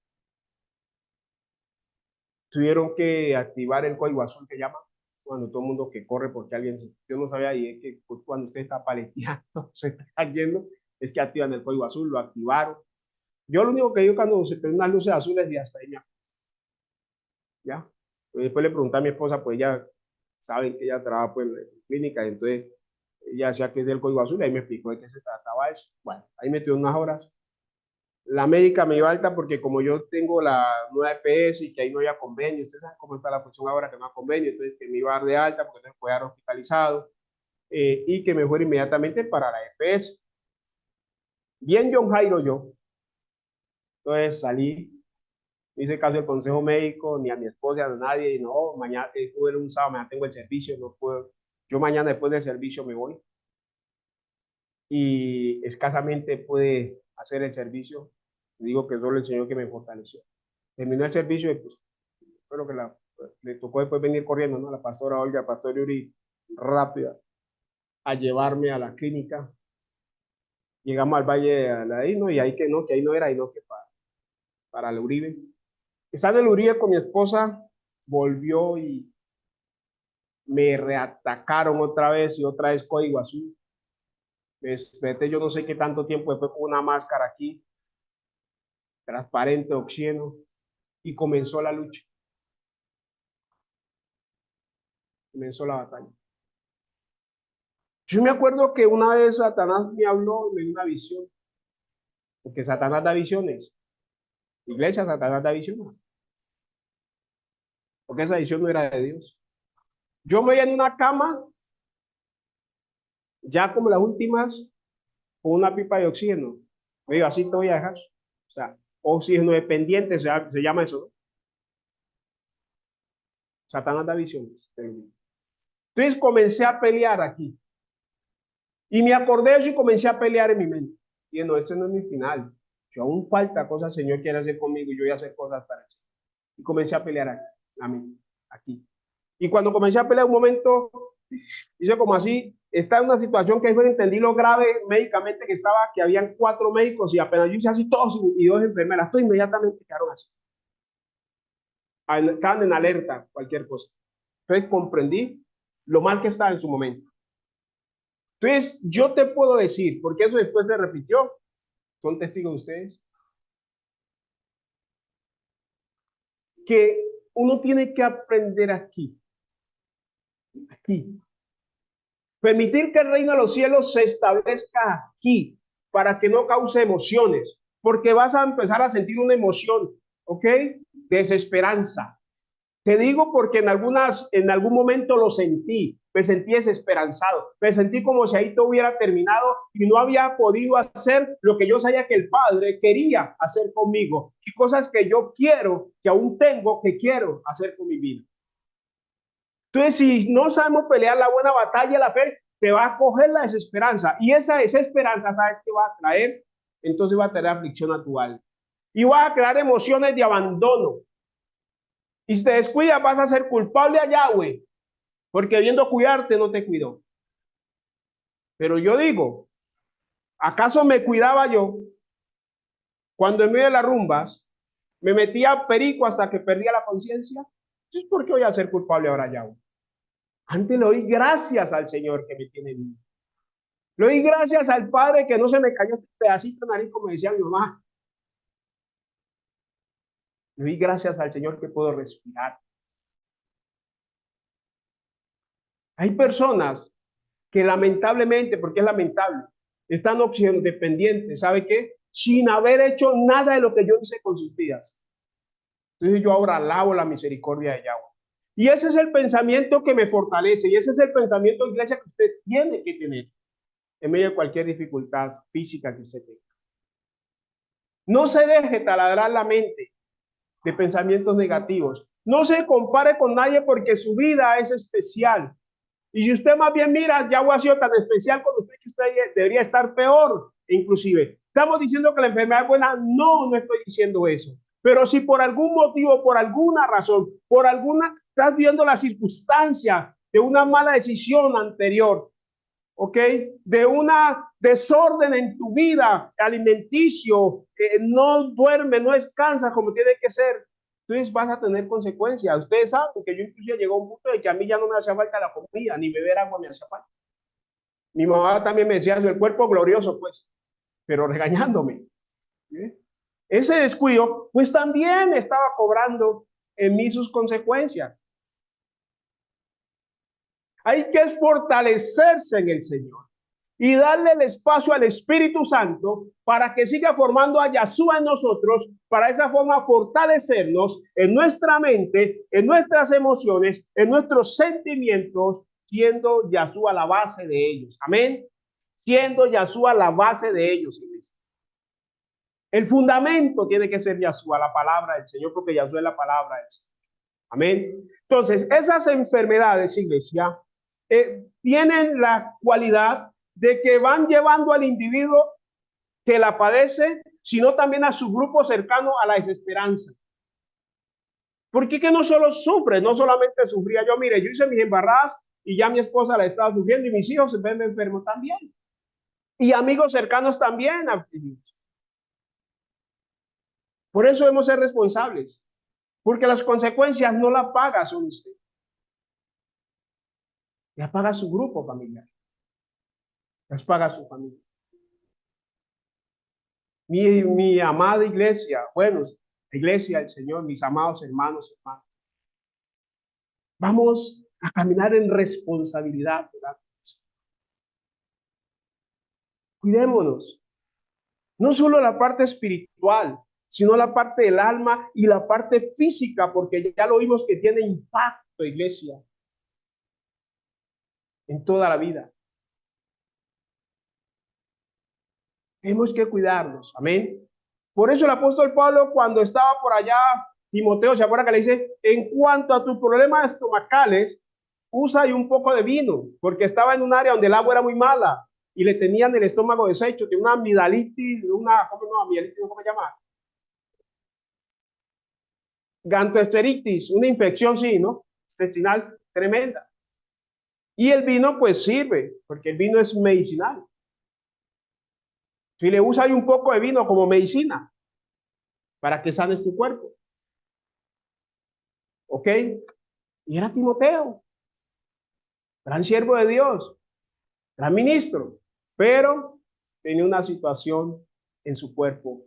Tuvieron que activar el código azul que llama, cuando todo el mundo que corre porque alguien, yo no sabía, y es que cuando usted está paleteando, se está yendo, es que activan el código azul, lo activaron. Yo lo único que digo cuando se prenden unas luces azules y hasta ahí ya. Después le pregunté a mi esposa, pues ella sabe que ella trabaja pues, en la clínica, entonces ya sea que es del código azul, ahí me explicó de qué se trataba eso. Bueno, ahí metió unas horas. La médica me iba alta porque como yo tengo la nueva EPS y que ahí no había convenio, ustedes saben cómo está la cuestión ahora que no hay convenio, entonces que me iba a dar de alta porque no me podía dar hospitalizado y que me fuera inmediatamente para la EPS. Bien John Jairo yo. Entonces salí, hice caso del consejo médico, ni a mi esposa, ni a nadie, y no, mañana, tuve un sábado, mañana tengo el servicio, no puedo, yo mañana después del servicio me voy y escasamente pude hacer el servicio. Digo que solo el Señor que me fortaleció. Terminó el servicio y pues, espero que le tocó después venir corriendo, ¿no? La pastora Olga, el pastor Yuri, rápida, a llevarme a la clínica. Llegamos al Valle de Aladino y ahí que no, que ahí no era, y no que para el Uribe. Estando en el Uribe con mi esposa, volvió y me reatacaron otra vez y otra vez código azul. Me desperté yo no sé qué tanto tiempo después con una máscara aquí, transparente, oxígeno, y comenzó la lucha, comenzó la batalla. Yo me acuerdo que una vez Satanás me habló y me dio una visión, porque Satanás da visiones. Iglesia, Satanás da visiones, porque esa visión no era de Dios. Yo me veía en una cama, ya como las últimas, con una pipa de oxígeno. Me digo, así te voy a dejar. O sea, oxígeno dependiente se llama eso, ¿no? Satanás da visiones. Entonces comencé a pelear aquí. Y me acordé de eso y comencé a pelear en mi mente. Y no, este no es mi final. Yo aún falta cosas, el Señor quiere hacer conmigo y yo voy a hacer cosas para eso. Y comencé a pelear aquí, a mí, aquí. Y cuando comencé a pelear un momento, hice como así, está en una situación que después entendí lo grave médicamente que estaba, que habían 4 médicos y apenas yo hice así todos y 2 enfermeras, todos inmediatamente quedaron así. Estaban en alerta, cualquier cosa. Entonces comprendí lo mal que estaba en su momento. Entonces, yo te puedo decir, porque eso después se repitió, son testigos ustedes, que uno tiene que aprender aquí, aquí. Permitir que el reino de los cielos se establezca aquí, para que no cause emociones, porque vas a empezar a sentir una emoción, ¿ok? Desesperanza. Te digo porque en algún momento lo sentí, me sentí desesperanzado, me sentí como si ahí todo hubiera terminado y no había podido hacer lo que yo sabía que el Padre quería hacer conmigo y cosas que yo quiero, que aún tengo, que quiero hacer con mi vida. Entonces, si no sabemos pelear la buena batalla de la fe, te va a coger la desesperanza y esa desesperanza, ¿sabes qué va a traer? Entonces va a traer aflicción a tu alma y va a crear emociones de abandono. Y si te descuidas, vas a ser culpable a Yahweh, porque viendo cuidarte no te cuidó. Pero yo digo, ¿acaso me cuidaba yo cuando en medio de las rumbas me metía perico hasta que perdía la conciencia? Entonces, ¿por qué voy a ser culpable ahora Yahweh? Antes le doy gracias al Señor que me tiene vivo. Le doy gracias al Padre que no se me cayó un pedacito de nariz, como decía mi mamá. Le doy gracias al Señor que puedo respirar. Hay personas que lamentablemente, porque es lamentable, están oxígeno dependientes, ¿sabe qué? Sin haber hecho nada de lo que yo hice con sus vidas. Entonces yo ahora alabo la misericordia de Yahweh. Y ese es el pensamiento que me fortalece, y ese es el pensamiento, iglesia, que usted tiene que tener en medio de cualquier dificultad física que usted tenga. No se deje taladrar la mente de pensamientos negativos. No se compare con nadie porque su vida es especial. Y si usted más bien mira, Yahweh ha sido tan especial con usted que usted debería estar peor, inclusive. ¿Estamos diciendo que la enfermedad es buena? No, no estoy diciendo eso. Pero si por algún motivo, por alguna razón, por alguna, estás viendo la circunstancia de una mala decisión anterior, ¿ok? De una desorden en tu vida alimenticio, no duerme, no descansa como tiene que ser, entonces vas a tener consecuencias. Ustedes saben que yo incluso llegó a un punto de que a mí ya no me hacía falta la comida, ni beber agua me hacía falta. Mi mamá también me decía, el cuerpo glorioso, pues, pero regañándome. ¿Sí? Ese descuido, pues también estaba cobrando en mí sus consecuencias. Hay que fortalecerse en el Señor y darle el espacio al Espíritu Santo para que siga formando a Yahshua en nosotros, para esa forma fortalecernos en nuestra mente, en nuestras emociones, en nuestros sentimientos, siendo Yahshua la base de ellos. Amén. Siendo Yahshua la base de ellos. El fundamento tiene que ser Yahshua, la palabra del Señor, porque Yahshua es la palabra del Señor. Amén. Entonces, esas enfermedades, iglesia, tienen la cualidad de que van llevando al individuo que la padece, sino también a su grupo cercano a la desesperanza. Porque que no solo sufre, no solamente sufría yo, mire, yo hice mis embarradas y ya mi esposa la estaba sufriendo y mis hijos se ven enfermos también. Y amigos cercanos también. Por eso debemos ser responsables, porque las consecuencias no las paga solo usted, las paga su grupo familiar, las paga su familia. Mi amada iglesia, bueno, iglesia del Señor, mis amados hermanos, hermanos, vamos a caminar en responsabilidad, ¿verdad? Cuidémonos, no solo la parte espiritual, sino la parte del alma y la parte física, porque ya lo vimos que tiene impacto, iglesia, en toda la vida. Tenemos que cuidarnos, amén. Por eso el apóstol Pablo, cuando estaba por allá, Timoteo, ¿se acuerda que le dice, en cuanto a tus problemas estomacales, usa ahí un poco de vino, porque estaba en un área donde el agua era muy mala y le tenían el estómago deshecho, tiene una amigdalitis, ¿cómo se llama? Gastroenteritis, una infección, sí, ¿no? Intestinal tremenda. Y el vino, pues sirve, porque el vino es medicinal. Si le usa ahí un poco de vino como medicina, para que sanes tu cuerpo. ¿Ok? Y era Timoteo, gran siervo de Dios, gran ministro, pero tenía una situación en su cuerpo.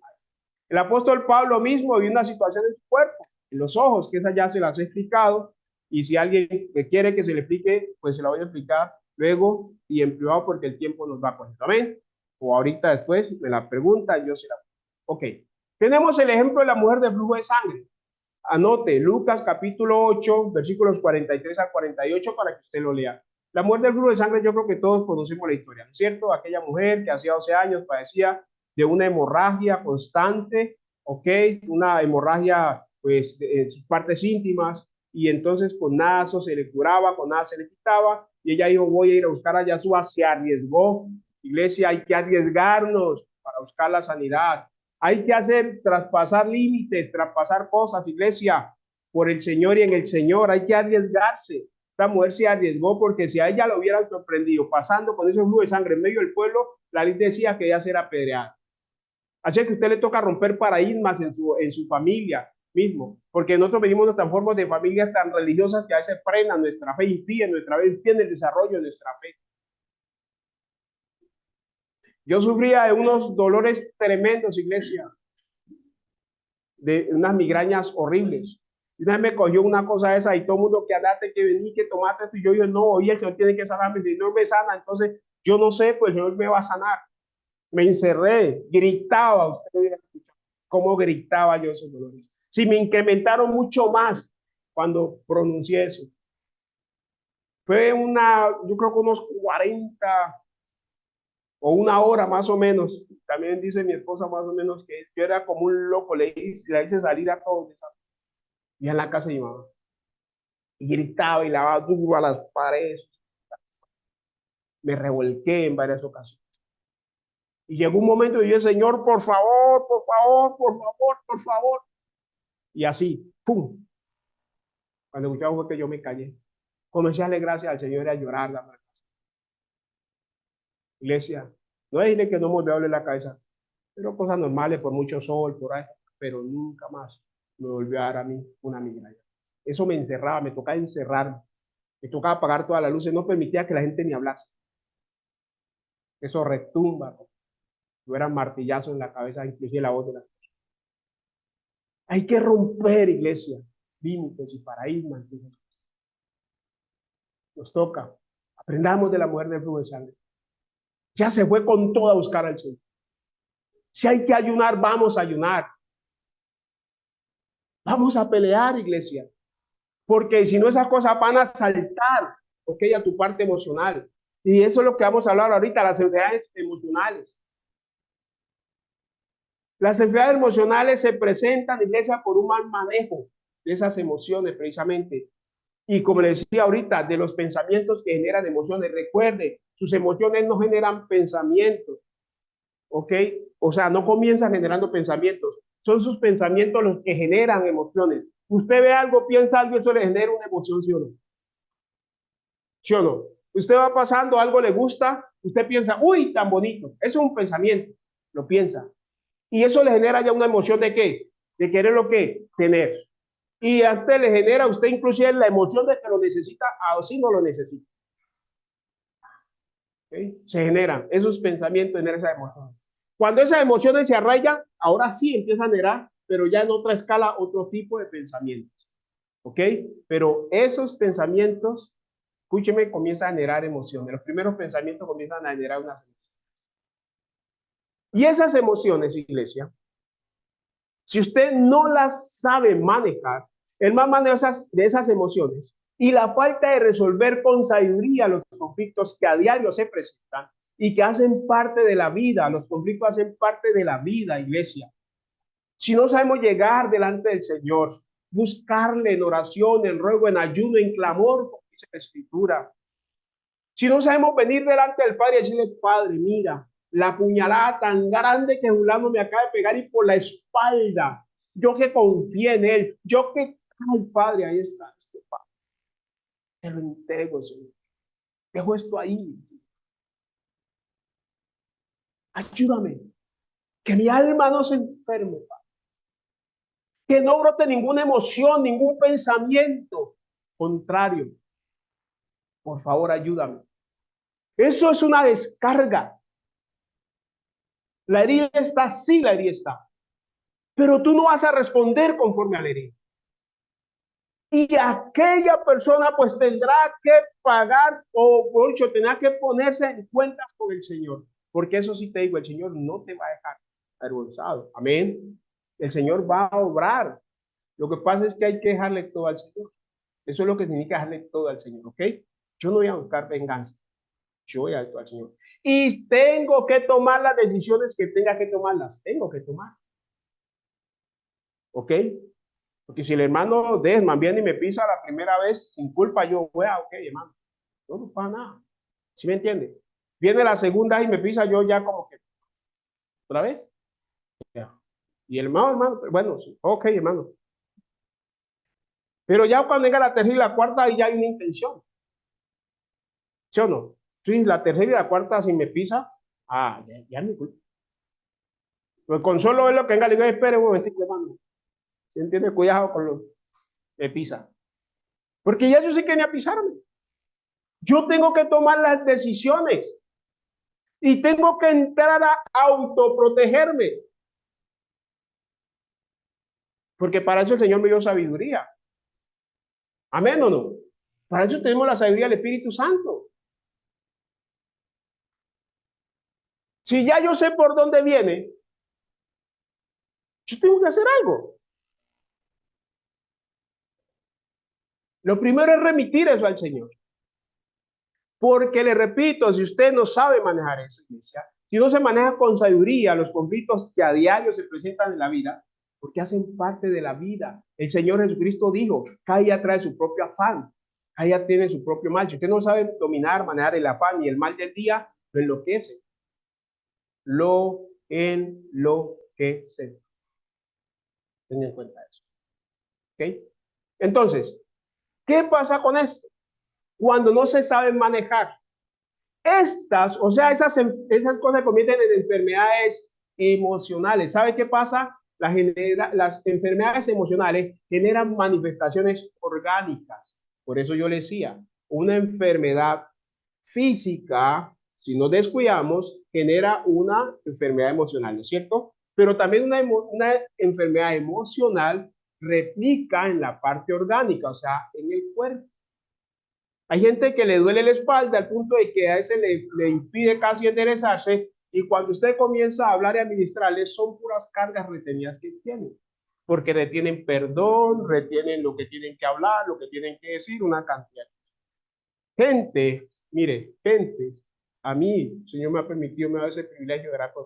El apóstol Pablo mismo vio una situación en su cuerpo, en los ojos, que esa ya se las he explicado, y si alguien quiere que se le explique, pues se la voy a explicar luego y en privado porque el tiempo nos va a correr. ¿Amén? O ahorita después me la pregunta, yo se la. Ok. Tenemos el ejemplo de la mujer de flujo de sangre. Anote Lucas capítulo 8, versículos 43 al 48 para que usted lo lea. La muerte del flujo de sangre, yo creo que todos conocemos la historia, ¿no es cierto? Aquella mujer que hacía 12 años padecía de una hemorragia constante, ¿ok? Una hemorragia, pues, en sus partes íntimas, y entonces con nada eso se le curaba, con nada se le quitaba, y ella dijo, voy a ir a buscar a Yahshua, se arriesgó. Iglesia, hay que arriesgarnos para buscar la sanidad. Hay que hacer, traspasar límites, traspasar cosas, iglesia, por el Señor y en el Señor. Hay que arriesgarse. Esta mujer se arriesgó porque si a ella lo hubieran sorprendido pasando con ese flujo de sangre en medio del pueblo, la ley decía que ella será apedreada. Así que a usted le toca romper paradigmas en su familia mismo, porque nosotros venimos de tan formas de familias tan religiosas que a veces frenan nuestra fe, impiden nuestra fe, impiden el desarrollo de nuestra fe. Yo sufría de unos dolores tremendos, iglesia, de unas migrañas horribles. Y una vez me cogió una cosa esa y todo el mundo que andate, que vení, que tomaste esto. Y yo no, y el Señor tiene que sanarme. Si no me sana, entonces yo no sé, pues el Señor me va a sanar. Me encerré, gritaba, usted cómo gritaba yo esos dolores. Si me incrementaron mucho más cuando pronuncié eso. Fue yo creo que unos 40 o una hora más o menos. También dice mi esposa más o menos que yo era como un loco, le hice salir a todos. Y en la casa de mi mamá. Y gritaba y lavaba duro a las paredes. Me revolqué en varias ocasiones. Y llegó un momento y yo, Señor, por favor, por favor, por favor, por favor. Y así, ¡pum! Cuando escuchaba fue que yo me callé. Comencé a darle gracias al Señor y a llorar. Iglesia, no es decirle que no me volvió la cabeza, pero cosas normales, por mucho sol, por ahí, pero nunca más me volvió a dar a mí una migraña. Eso me encerraba, me tocaba encerrarme, me tocaba apagar todas las luces, no permitía que la gente ni hablase. Eso retumba, tuvieran martillazos en la cabeza, inclusive la voz de las personas. Hay que romper, iglesia, límites y paradigmas. Nos toca. Aprendamos de la mujer del flujo de sangre. Ya se fue con todo a buscar al Señor. Si hay que ayunar, vamos a ayunar. Vamos a pelear, iglesia. Porque si no, esas cosas van a saltar, ok, a tu parte emocional. Y eso es lo que vamos a hablar ahorita, las enfermedades emocionales. Las enfermedades emocionales se presentan, iglesia, por un mal manejo de esas emociones, precisamente. Y como les decía ahorita, de los pensamientos que generan emociones. Recuerde, sus emociones no generan pensamientos, ¿ok? O sea, no comienzan generando pensamientos. Son sus pensamientos los que generan emociones. Usted ve algo, piensa algo, eso le genera una emoción, ¿sí o no? ¿Sí o no? Usted va pasando, algo le gusta, usted piensa, uy, tan bonito. Eso es un pensamiento, lo piensa. Y eso le genera ya una emoción de qué? De querer lo que tener. Y a usted le genera a usted inclusive la emoción de que lo necesita, o si no lo necesita. ¿Okay? Se generan esos pensamientos, generan esas emociones. Cuando esas emociones se arraigan, ahora sí empiezan a generar, pero ya en otra escala, otro tipo de pensamientos. ¿Ok? Pero esos pensamientos, escúcheme, comienzan a generar emociones. Los primeros pensamientos comienzan a generar unas emociones. Y esas emociones, iglesia, si usted no las sabe manejar, el mal manejo de esas emociones y la falta de resolver con sabiduría los conflictos que a diario se presentan y que hacen parte de la vida, los conflictos hacen parte de la vida, iglesia. Si no sabemos llegar delante del Señor, buscarle en oración, en ruego, en ayuno, en clamor, como dice la Escritura. Si no sabemos venir delante del Padre y decirle, Padre, mira, la puñalada tan grande que Julano me acaba de pegar y por la espalda, yo que confié en él, yo que, ay, Padre, ahí está, Padre, te lo entrego, Señor. Dejo esto ahí. Ayúdame, que mi alma no se enferme, Padre. Que no brote ninguna emoción, ningún pensamiento contrario. Por favor, ayúdame. Eso es una descarga. La herida está, sí, la herida está. Pero tú no vas a responder conforme a la herida. Y aquella persona pues tendrá que pagar o por hecho tendrá que ponerse en cuentas con el Señor. Porque eso sí te digo, el Señor no te va a dejar avergonzado. Amén. El Señor va a obrar. Lo que pasa es que hay que dejarle todo al Señor. Eso es lo que significa dejarle todo al Señor, ¿ok? Yo no voy a buscar venganza. Yo voy a actuar al Señor. Y tengo que tomar las decisiones que tenga que tomarlas. Tengo que tomar. ¿Ok? Porque si el hermano Desman viene y me pisa la primera vez sin culpa, yo voy a, ok, hermano, no pasa nada. ¿Sí me entiende? Viene la segunda y me pisa, yo ya como que, ¿otra vez? Ya. Y el hermano, bueno, sí, ok, hermano. Pero ya cuando venga la tercera y la cuarta, ahí ya hay una intención. ¿Sí o no? Sí, la tercera y la cuarta, si me pisa, ya me culpa. Pues con solo ver lo que venga, le digo, espere un momentico, hermano. ¿Sí entiende? Cuidado con lo que pisa. Porque ya yo sé que venía a pisarme. Yo tengo que tomar las decisiones y tengo que entrar a autoprotegerme. Porque para eso el Señor me dio sabiduría. Amén o no. Para eso tenemos la sabiduría del Espíritu Santo. Si ya yo sé por dónde viene, yo tengo que hacer algo. Lo primero es remitir eso al Señor. Porque le repito, si usted no sabe manejar eso, iglesia, si no se maneja con sabiduría los conflictos que a diario se presentan en la vida, porque hacen parte de la vida. El Señor Jesucristo dijo, cada día trae su propio afán, cada día tiene su propio mal. Si usted no sabe dominar, manejar el afán y el mal del día, lo enloquece. Lo enloquece. Ten en cuenta eso. ¿Ok? Entonces, ¿qué pasa con esto? Cuando no se sabe manejar. Estas, o sea, esas cosas se convierten en enfermedades emocionales. ¿Sabe qué pasa? Las enfermedades emocionales generan manifestaciones orgánicas. Por eso yo le decía, una enfermedad física, si nos descuidamos, genera una enfermedad emocional, ¿no es cierto? Pero también una enfermedad emocional replica en la parte orgánica, o sea, en el cuerpo. Hay gente que le duele la espalda al punto de que a ese le impide casi enderezarse, y cuando usted comienza a hablar y administrarles, son puras cargas retenidas que tienen, porque retienen perdón, retienen lo que tienen que hablar, lo que tienen que decir, una cantidad. Gente, mire, gente, a mí, el Señor me ha permitido, me ha dado ese privilegio de orar con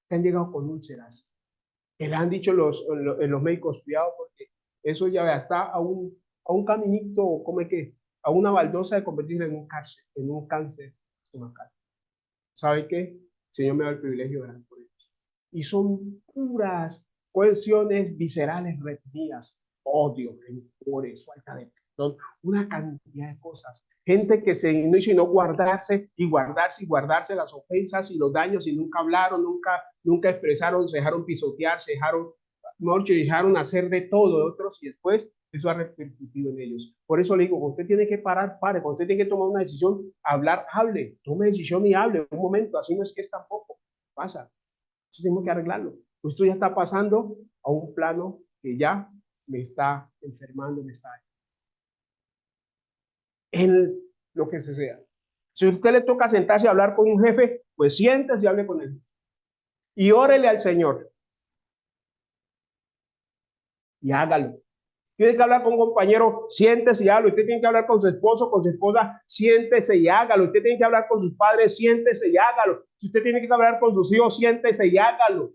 que han llegado con úlceras, que le han dicho los médicos, cuidado, porque eso ya está a un caminito, como es que, a una baldosa de convertirse en un cáncer estomacal. ¿Sabe qué? El Señor me da el privilegio de orar por ellos. Y son puras cohesiones viscerales retenidas, odio, rencores, falta de perdón, una cantidad de cosas. Gente que se no hizo no guardarse y guardarse y guardarse las ofensas y los daños y nunca hablaron, nunca expresaron, se dejaron pisotear, se dejaron, dejaron hacer de todo de otros y después eso ha repercutido en ellos. Por eso le digo, usted tiene que parar, pare, cuando usted tiene que tomar una decisión, hablar, hable, tome decisión y hable un momento, así no es que es tampoco, pasa. Eso tenemos que arreglarlo. Pues esto ya está pasando a un plano que ya me está enfermando, me está en lo que sea. Si a usted le toca sentarse a hablar con un jefe, pues siéntese y hable con él. Y órele al Señor. Y hágalo. Tiene que hablar con un compañero, siéntese y hágalo. Usted tiene que hablar con su esposo, con su esposa, siéntese y hágalo. Usted tiene que hablar con sus padres, siéntese y hágalo. Si usted tiene que hablar con sus hijos, siéntese y hágalo.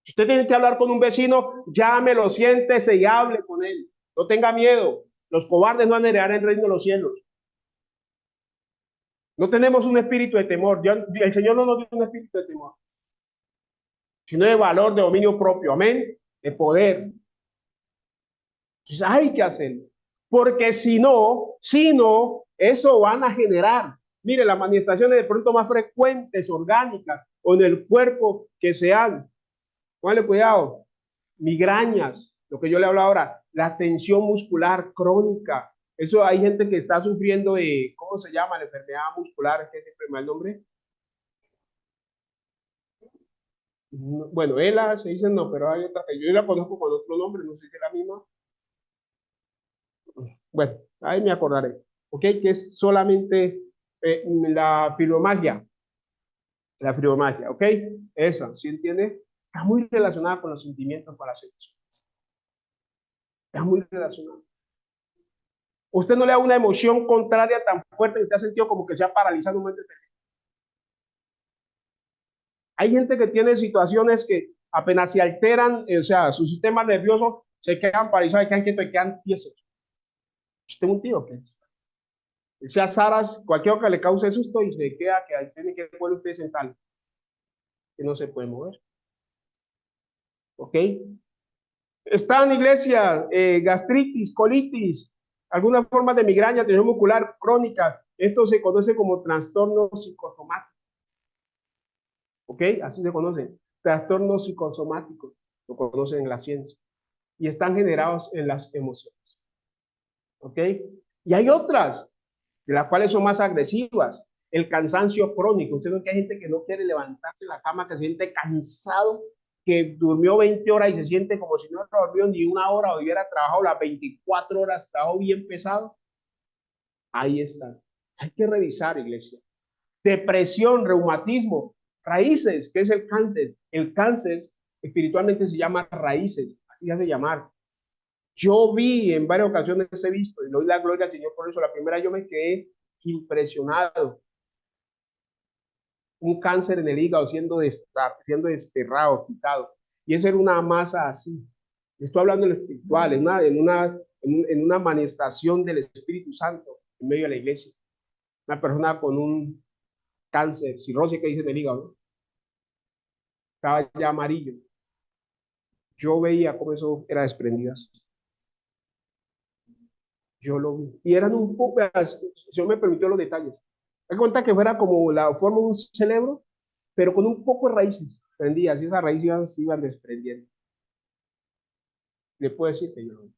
Si usted tiene que hablar con un vecino, llámelo, siéntese y hable con él. No tenga miedo. Los cobardes no van a heredar el reino de los cielos. No tenemos un espíritu de temor. El Señor no nos dio un espíritu de temor, sino de valor, de dominio propio. Amén. De poder. Entonces hay que hacerlo. Porque si no, eso van a generar. Mire, las manifestaciones de pronto más frecuentes, orgánicas, o en el cuerpo que sean. Póngale cuidado. Migrañas, lo que yo le hablo ahora, la tensión muscular crónica. Eso hay gente que está sufriendo de, ¿cómo se llama? La enfermedad muscular, ¿qué es el nombre? Bueno, ELA se dice no, pero hay otra que yo la conozco con otro nombre, no sé si es la misma. Bueno, ahí me acordaré, ¿ok? Que es solamente la fibromialgia, ¿ok? Esa, ¿sí entiende? Está muy relacionada con los sentimientos para las emociones. Está muy relacionada. Usted no le da una emoción contraria tan fuerte que usted ha sentido como que se ha paralizado un momento. Hay gente que tiene situaciones que apenas se alteran, o sea, su sistema nervioso se quedan paralizados, quedan tiesos. Yo tengo un tío que sea Saras, cualquier que le cause susto y se queda que tiene que poner usted sentar, que no se puede mover. ¿Ok? Está en iglesia, gastritis, colitis, alguna forma de migraña, tensión muscular crónica. Esto se conoce como trastorno psicosomático. ¿Ok? Así se conoce. Trastornos psicosomáticos, lo conocen en la ciencia. Y están generados en las emociones. ¿Ok? Y hay otras, de las cuales son más agresivas. El cansancio crónico. Usted ve que hay gente que no quiere levantarse de la cama, que se siente cansado, que durmió 20 horas y se siente como si no dormido ni una hora o hubiera trabajado las 24 horas, trabajó bien pesado. Ahí está. Hay que revisar, iglesia. Depresión, reumatismo, raíces, ¿qué es el cáncer? El cáncer espiritualmente se llama raíces, así hace llamar. Yo vi en varias ocasiones, he visto, y le doy la gloria al Señor por eso. La primera yo me quedé impresionado. Un cáncer en el hígado siendo desterrado, quitado. Y esa era una masa así. Estoy hablando en lo espiritual, en una manifestación del Espíritu Santo en medio de la iglesia. Una persona con un cáncer, cirrosis que dice en el hígado, ¿no? Estaba ya amarillo. Yo veía cómo eso era desprendido. Yo lo vi. Y eran un poco, yo me permitió los detalles. Me cuenta que fuera como la forma de un cerebro, pero con un poco de raíces prendidas, y esas raíces se iban desprendiendo. Le puedo decir que yo lo vi.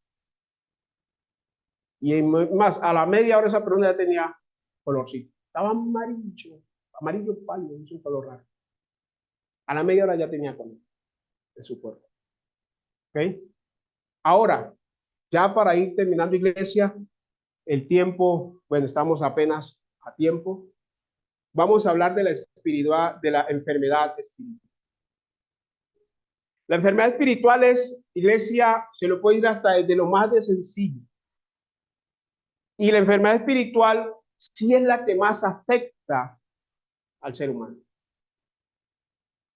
Y más, a la media hora esa persona ya tenía colorcito. Estaba amarillo, amarillo pálido, es un color raro. A la media hora ya tenía color de su cuerpo. ¿Ok? Ahora, Ya para ir terminando, iglesia, el tiempo, bueno, estamos apenas a tiempo. Vamos a hablar de la espiritual, de la enfermedad espiritual. La enfermedad espiritual es, iglesia, se lo puede ir hasta desde lo más de sencillo. Y la enfermedad espiritual sí es la que más afecta al ser humano.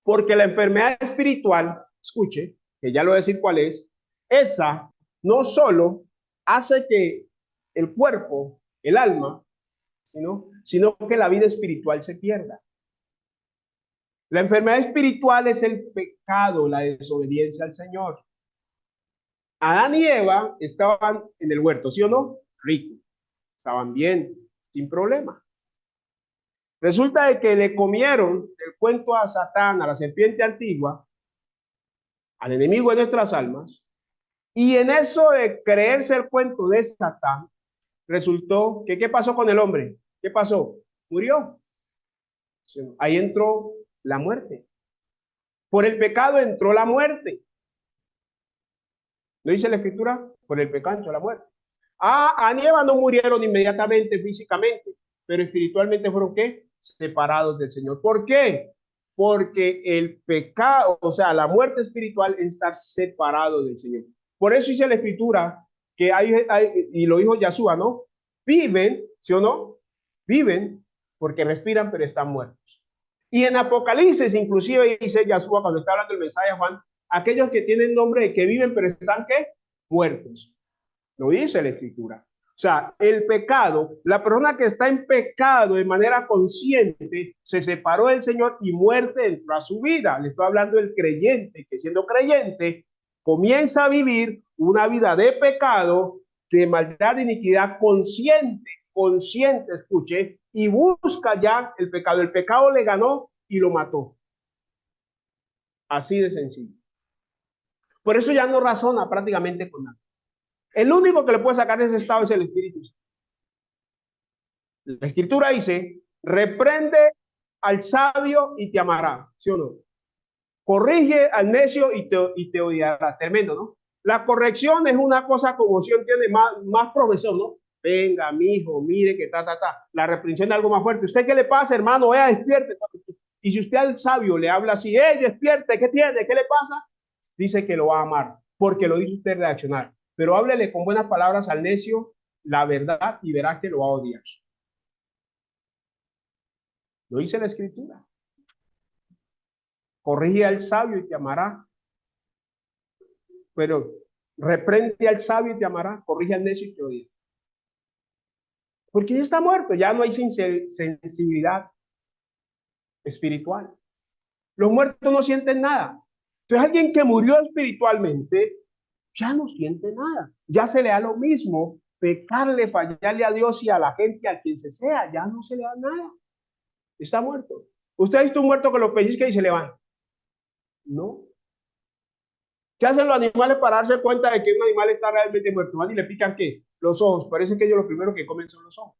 Porque la enfermedad espiritual, escuche, que ya lo voy a decir cuál es, esa no solo hace que el cuerpo, el alma, sino que la vida espiritual se pierda. La enfermedad espiritual es el pecado, la desobediencia al Señor. Adán y Eva estaban en el huerto, ¿sí o no? Rico. Estaban bien, sin problema. Resulta de que le comieron el cuento a Satán, a la serpiente antigua, al enemigo de nuestras almas, y en eso de creerse el cuento de Satán, resultó que ¿qué pasó con el hombre? ¿Qué pasó? Murió. Ahí entró la muerte. Por el pecado entró la muerte. ¿No dice la escritura? Por el pecado entró la muerte. A Eva no murieron inmediatamente físicamente, pero espiritualmente fueron ¿qué? Separados del Señor. ¿Por qué? Porque el pecado, o sea, la muerte espiritual es estar separado del Señor. Por eso dice la escritura que y lo dijo Yahshua, ¿no? Viven, ¿sí o no? Viven porque respiran, pero están muertos. Y en Apocalipsis, inclusive dice Yahshua, cuando está hablando el mensaje a Juan, aquellos que tienen nombre de que viven, pero están ¿qué? Muertos. Lo dice la escritura. O sea, el pecado, la persona que está en pecado de manera consciente, se separó del Señor y muerte entró a su vida. Le estoy hablando del creyente, que siendo creyente, comienza a vivir una vida de pecado, de maldad, de iniquidad consciente, escuche, y busca ya el pecado. El pecado le ganó y lo mató. Así de sencillo. Por eso ya no razona prácticamente con nada. El único que le puede sacar de ese estado es el Espíritu Santo. La escritura dice, reprende al sabio y te amará, ¿sí o no? Corrige al necio y te odiará. Tremendo, ¿no? La corrección es una cosa como si tiene más profesor, ¿no? Venga, mi hijo, mire que ta. La reprensión es algo más fuerte. ¿Usted qué le pasa, hermano? Vea, despierte. Y si usted al sabio le habla así, despierte, ¿qué tiene? ¿Qué le pasa? Dice que lo va a amar, porque lo dice usted reaccionar. Pero háblele con buenas palabras al necio la verdad y verá que lo va a odiar. Lo dice la escritura. Corrige al sabio y te amará. Pero reprende al sabio y te amará. Corrige al necio y te odia. Porque ya está muerto, ya no hay sensibilidad espiritual. Los muertos no sienten nada. Entonces alguien que murió espiritualmente ya no siente nada. Ya se le da lo mismo pecarle, fallarle a Dios y a la gente, a quien se sea, ya no se le da nada. Está muerto. ¿Usted ha visto un muerto que lo pellizca y se levanta? No. ¿Qué hacen los animales para darse cuenta de que un animal está realmente muerto? Van y le pican ¿qué? Los ojos. Parece que ellos lo primero que comen son los ojos.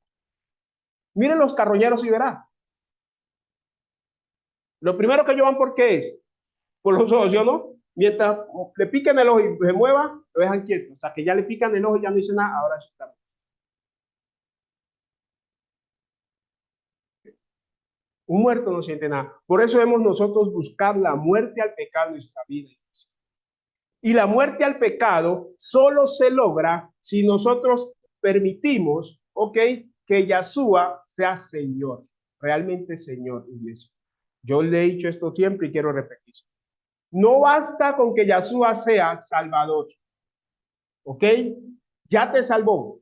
Miren los carroñeros y verá. Lo primero que ellos van por qué es por los ojos, ¿sí o no? Mientras le piquen el ojo y se mueva, lo dejan quieto. Hasta que ya le pican el ojo y ya no dice nada, ahora está. Un muerto no siente nada. Por eso debemos nosotros buscar la muerte al pecado en nuestra vida. Y la muerte al pecado solo se logra si nosotros permitimos, ¿ok? Que Yahshua sea Señor, realmente Señor, iglesia. Yo le he dicho esto siempre y quiero repetir. No basta con que Yahshua sea Salvador, ¿ok? Ya te salvó.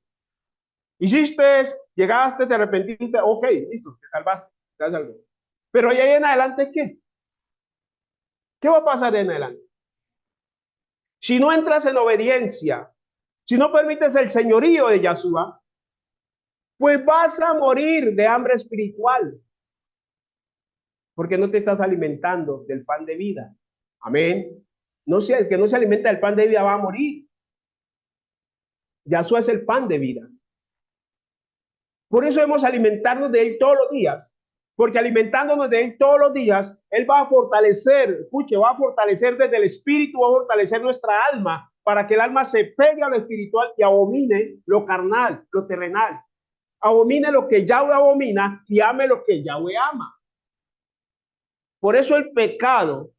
Hiciste, llegaste, te arrepentiste, ok, listo, te salvaste, te salvó. Pero ahí en adelante, ¿qué? ¿Qué va a pasar en adelante? Si no entras en obediencia, si no permites el señorío de Yahshua, pues vas a morir de hambre espiritual, porque no te estás alimentando del pan de vida. Amén. No sea, el que no se alimenta del pan de vida va a morir. Yahshua es el pan de vida. Por eso debemos alimentarnos de él todos los días, porque alimentándonos de él todos los días, él va a fortalecer, escuche, va a fortalecer desde el espíritu, va a fortalecer nuestra alma, para que el alma se pegue a lo espiritual y abomine lo carnal, lo terrenal. Abomine lo que Yahweh abomina y ame lo que Yahweh ama. Por eso el pecado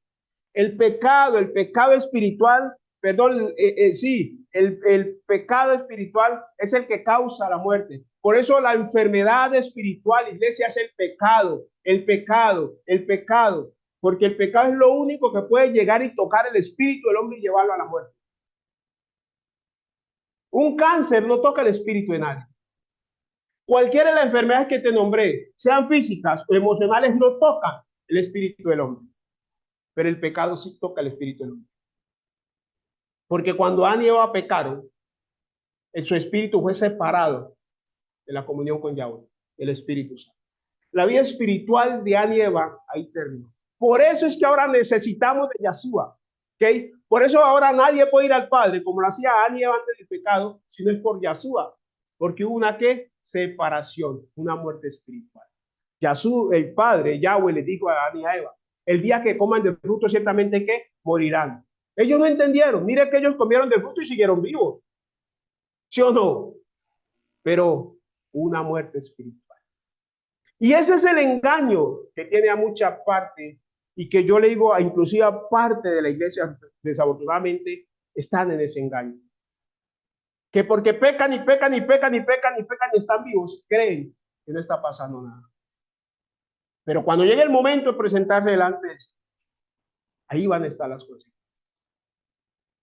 espiritual, perdón, el pecado espiritual es el que causa la muerte. Por eso la enfermedad espiritual, iglesia, es el pecado, porque el pecado es lo único que puede llegar y tocar el espíritu del hombre y llevarlo a la muerte. Un cáncer no toca el espíritu de nadie. Cualquiera de las enfermedades que te nombré, sean físicas o emocionales, no tocan el espíritu del hombre. Pero el pecado sí toca el espíritu del hombre. Porque cuando Adán y Eva pecaron, su espíritu fue separado de la comunión con Yahweh, el Espíritu Santo. La vida espiritual de Adán y Eva ahí terminó. Por eso es que ahora necesitamos de Yahshua. ¿Okay? Por eso ahora nadie puede ir al Padre como lo hacía Adán y Eva antes del pecado, sino es por Yahshua. Porque hubo una ¿qué? Separación, una muerte espiritual. Yahshua, el Padre, Yahweh, le dijo a Adán y a Eva: el día que coman del fruto, ciertamente que morirán. Ellos no entendieron. Mire que ellos comieron del fruto y siguieron vivos. ¿Sí o no? Pero una muerte espiritual. Y ese es el engaño que tiene a mucha parte y que yo le digo a inclusive a parte de la iglesia, desafortunadamente, están en ese engaño. Que porque pecan y pecan y pecan y pecan y pecan y están vivos, creen que no está pasando nada. Pero cuando llegue el momento de presentarse delante de esto, ahí van a estar las cosas.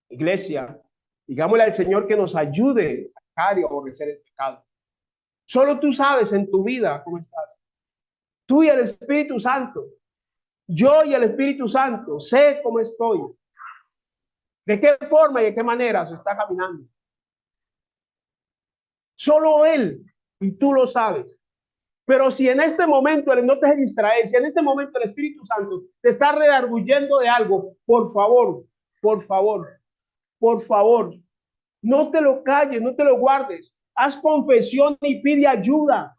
Iglesia, digámosle al Señor que nos ayude a dejar y a aborrecer el pecado. Solo tú sabes en tu vida cómo estás. Tú y el Espíritu Santo. Yo y el Espíritu Santo sé cómo estoy. De qué forma y de qué manera se está caminando. Solo Él y tú lo sabes. Pero si en este momento no te dejes distraer, si en este momento el Espíritu Santo te está redarguyendo de algo, por favor, por favor, por favor, no te lo calles, no te lo guardes. Haz confesión y pide ayuda.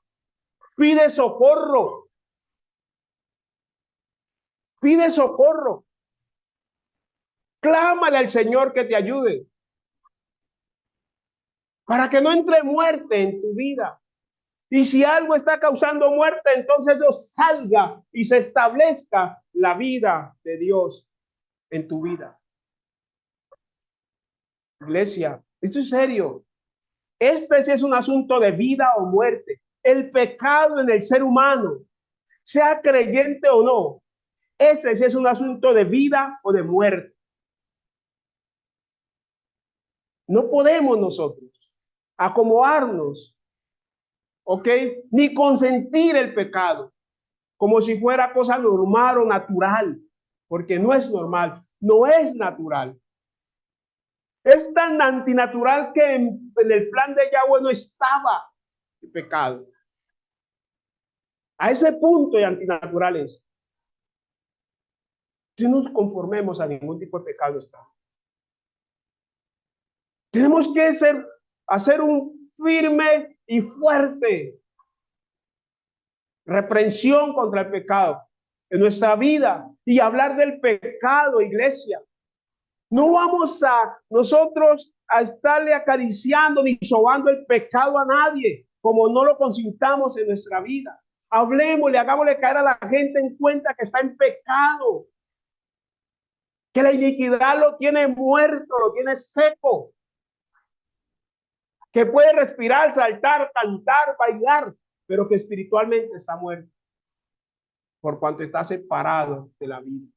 Pide socorro. Pide socorro. Clámale al Señor que te ayude. Para que no entre muerte en tu vida. Y si algo está causando muerte, entonces Dios salga y se establezca la vida de Dios en tu vida. Iglesia, esto es serio. Este sí es un asunto de vida o muerte. El pecado en el ser humano, sea creyente o no, ese sí es un asunto de vida o de muerte. No podemos nosotros acomodarnos, ¿ok? Ni consentir el pecado como si fuera cosa normal o natural, porque no es normal, no es natural. Es tan antinatural que en el plan de Yahweh no estaba el pecado. A ese punto de antinatural es. Que no nos conformemos a ningún tipo de pecado está. Tenemos que hacer un firme y fuerte reprensión contra el pecado en nuestra vida y hablar del pecado, iglesia. No vamos a nosotros a estarle acariciando ni sobando el pecado a nadie, como no lo consintamos en nuestra vida. Hablemosle, hagámosle caer a la gente en cuenta que está en pecado, que la iniquidad lo tiene muerto, lo tiene seco, que puede respirar, saltar, cantar, bailar, pero que espiritualmente está muerto, por cuanto está separado de la vida.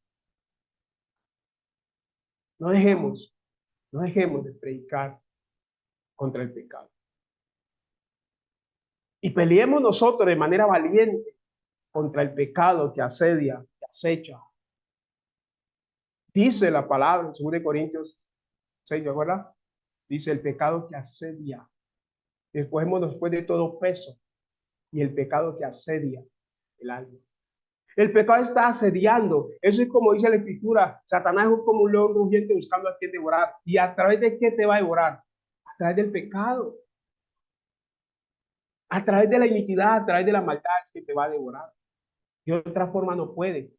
No dejemos de predicar contra el pecado. Y peleemos nosotros de manera valiente contra el pecado que asedia, que acecha. Dice la palabra en 2 Corintios 6, ¿verdad? Dice el pecado que asedia. Después de todo peso y el pecado que asedia el alma. El pecado está asediando. Eso es como dice la Escritura. Satanás es como un león rugiente buscando a quien devorar. ¿Y a través de qué te va a devorar? A través del pecado. A través de la iniquidad, a través de la maldad es que te va a devorar. De otra forma no puede.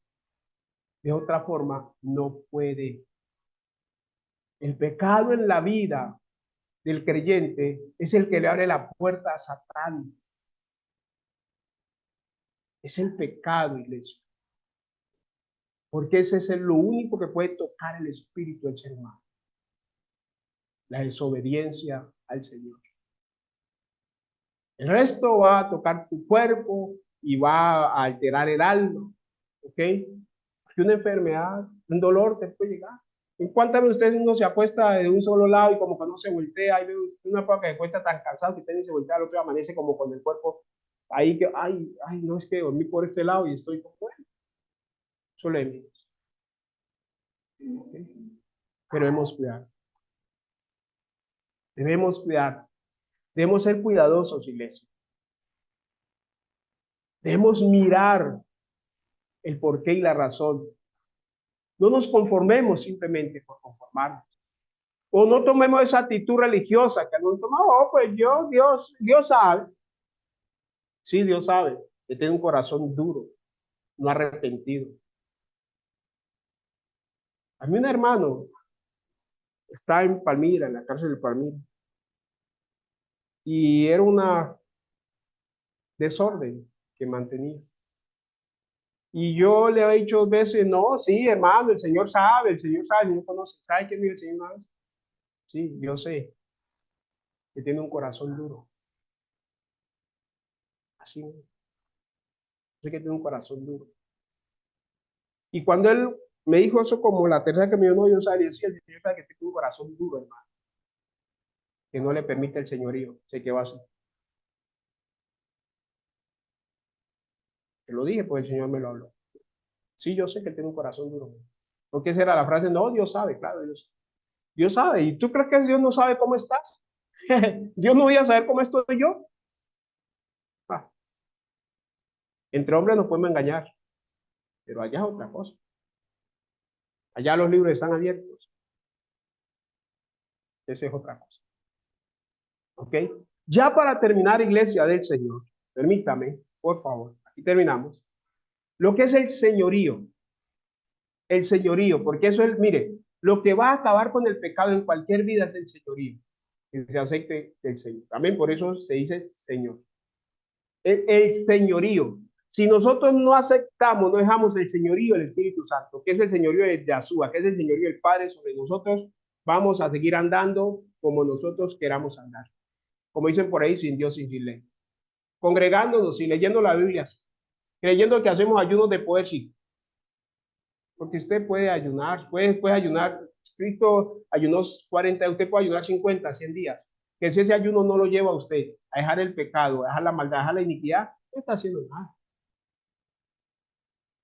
De otra forma no puede. El pecado en la vida del creyente es el que le abre la puerta a Satán. Es el pecado, iglesia. Porque ese es lo único que puede tocar el espíritu del ser humano. La desobediencia al Señor. El resto va a tocar tu cuerpo y va a alterar el alma. ¿Ok? Porque una enfermedad, un dolor te puede llegar. ¿En cuántas veces usted no se apuesta de un solo lado y como que no se voltea? Hay una época que se cuesta tan cansado que usted se voltea, al otro amanece como con el cuerpo ahí que, ay, no, es que dormí por este lado y estoy como, bueno, solemnes. ¿Okay? Pero debemos cuidar. Debemos cuidar. Debemos ser cuidadosos, iglesia. Debemos mirar el porqué y la razón. No nos conformemos simplemente por conformarnos. O no tomemos esa actitud religiosa que no tomamos, pues Dios sabe. Sí, Dios sabe que tiene un corazón duro, no arrepentido. A mí un hermano está en Palmira, en la cárcel de Palmira, y era una desorden que mantenía. Y yo le he dicho 2 veces, no, sí, hermano, el Señor sabe, el Señor conoce. ¿Sabe quién es el Señor una vez? Sí, yo sé que tiene un corazón duro. Así, sé que tiene un corazón duro. Y cuando él me dijo eso como la tercera que me dio, no, yo sabía, sí, el Señor sabe que tiene un corazón duro, hermano, que no le permite el señorío. Sé que va a ser. Te lo dije, pues el Señor me lo habló. Sí, yo sé que tiene un corazón duro. Porque esa era la frase, no, Dios sabe, claro, Dios sabe. ¿Y tú crees que Dios no sabe cómo estás? Dios no voy a saber cómo estoy yo. Ah, entre hombres nos podemos engañar, pero allá es otra cosa. Allá los libros están abiertos. Esa es otra cosa. ¿Ok? Ya para terminar, iglesia del Señor, permítame, por favor, aquí terminamos. Lo que es el señorío, porque eso es, mire, lo que va a acabar con el pecado en cualquier vida es el señorío, que se aceite del Señor. También por eso se dice Señor. El señorío. Si nosotros no aceptamos, no dejamos el señorío del Espíritu Santo, que es el señorío de Yahshua, que es el señorío del Padre sobre nosotros, vamos a seguir andando como nosotros queramos andar. Como dicen por ahí, sin Dios, sin ley. Congregándonos y leyendo la Biblia, creyendo que hacemos ayunos de poder, sí. Porque usted puede ayunar, puede ayunar. Cristo ayunó 40, usted puede ayunar 50, 100 días. Que si ese ayuno no lo lleva a usted a dejar el pecado, a dejar la maldad, a dejar la iniquidad, no está haciendo nada.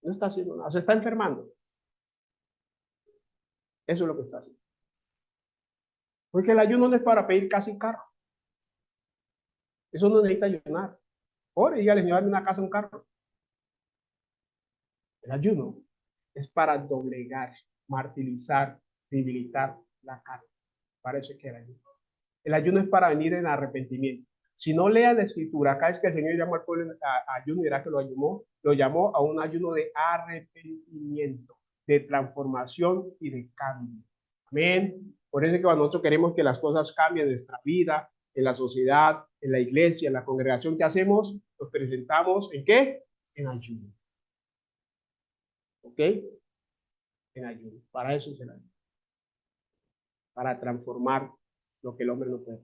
No está haciendo nada. Se está enfermando. Eso es lo que está haciendo. Porque el ayuno no es para pedir casi carro. Eso no necesita ayunar. Ore y dígale, Señor, dame una casa, un carro. El ayuno es para doblegar, martirizar, debilitar la carne. Parece que el ayuno. El ayuno es para venir en arrepentimiento. Si no lea la escritura, acá es que el Señor llamó al pueblo a ayuno, dirá que lo llamó a un ayuno de arrepentimiento, de transformación y de cambio. Amén. Por eso es que cuando nosotros queremos que las cosas cambien en nuestra vida, en la sociedad, en la iglesia, en la congregación que hacemos, nos presentamos ¿en qué? En ayuno. ¿Ok? En ayuno. Para eso es el ayuno. Para transformar lo que el hombre no puede.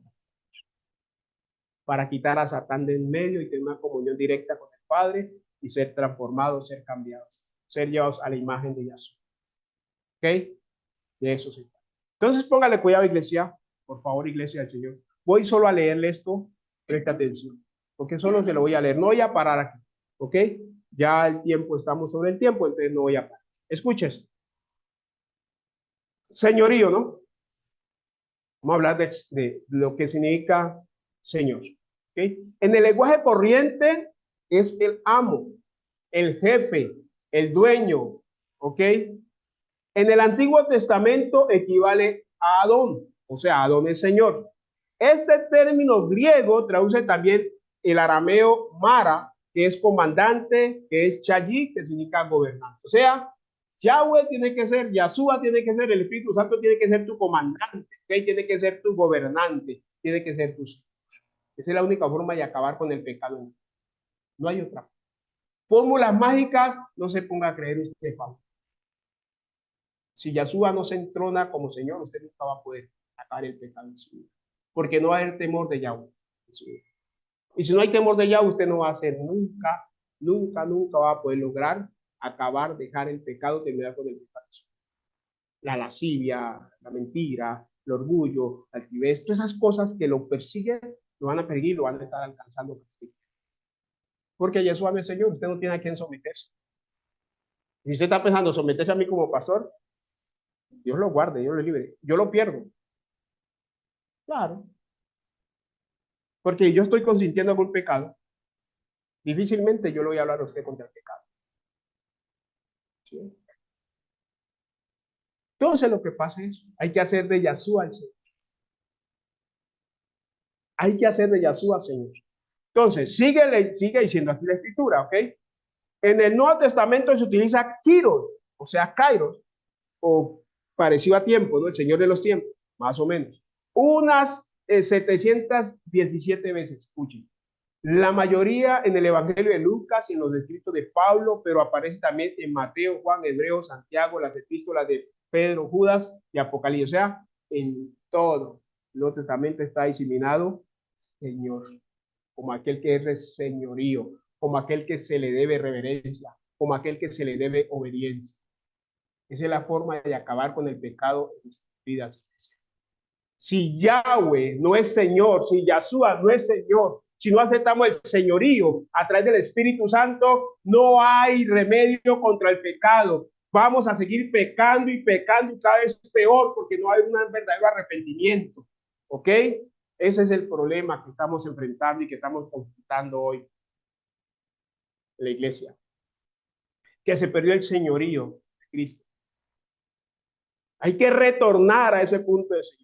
Para quitar a Satán de en medio y tener una comunión directa con el Padre y ser transformados, ser cambiados, ser llevados a la imagen de Yahshua. ¿Ok? De eso se trata. Entonces póngale cuidado, iglesia. Por favor, iglesia del Señor. Voy solo a leerle esto. Presta atención. Porque solo se lo voy a leer. No voy a parar aquí. ¿Ok? Ya el tiempo, estamos sobre el tiempo, entonces no voy a parar. Escuches. Señorío, ¿no? Vamos a hablar de lo que significa Señor. ¿Okay? En el lenguaje corriente es el amo, el jefe, el dueño. ¿Ok? En el Antiguo Testamento equivale a Adón, o sea, Adón es Señor. Este término griego traduce también el arameo Mara, que es comandante, que es Chayí, que significa gobernante. O sea, Yahweh tiene que ser, Yahshua tiene que ser, el Espíritu Santo tiene que ser tu comandante, ¿okay? Tiene que ser tu gobernante, tiene que ser tu... Esa es la única forma de acabar con el pecado. No hay otra. Fórmulas mágicas, no se ponga a creer usted, Pablo. Si Yahshua no se entrona como Señor, usted nunca va a poder acabar el pecado en su vida. Porque no va a haber temor de Yahweh en su vida. Y si no hay temor de Yahweh, usted no va a hacer nunca, nunca, nunca va a poder lograr acabar, dejar el pecado, terminar con el pecado. La lascivia, la mentira, el orgullo, la altivez, todas esas cosas que lo persiguen, lo van a perseguir, lo van a estar alcanzando. Porque Yahshua no es Señor, usted no tiene a quien someterse. Si usted está pensando someterse a mí como pastor, Dios lo guarde, Dios lo libre. Yo lo pierdo. Claro. Porque yo estoy consintiendo con el pecado. Difícilmente yo le voy a hablar a usted contra el pecado. ¿Sí? Entonces lo que pasa es, hay que hacer de Yahshua al Señor. Hay que hacer de Yahshua al Señor. Entonces, sigue diciendo aquí la escritura, ¿ok? En el Nuevo Testamento se utiliza Kairos, o sea, Kairos, o parecido a tiempo, ¿no? El Señor de los tiempos, más o menos. Unas 717 veces, escuchen. La mayoría en el Evangelio de Lucas y en los escritos de Pablo, pero aparece también en Mateo, Juan, Hebreo, Santiago, las epístolas de Pedro, Judas y Apocalipsis. O sea, en todo el Nuevo Testamento está diseminado Señor, como aquel que es señorío, como aquel que se le debe reverencia, como aquel que se le debe obediencia. Esa es la forma de acabar con el pecado en nuestras vidas. Si Yahweh no es Señor, si Yahshua no es Señor, si no aceptamos el señorío a través del Espíritu Santo, no hay remedio contra el pecado. Vamos a seguir pecando y pecando y cada vez peor porque no hay un verdadero arrepentimiento. ¿Ok? Ese es el problema que estamos enfrentando y que estamos confrontando hoy en la iglesia. Que se perdió el señorío de Cristo. Hay que retornar a ese punto de señorío.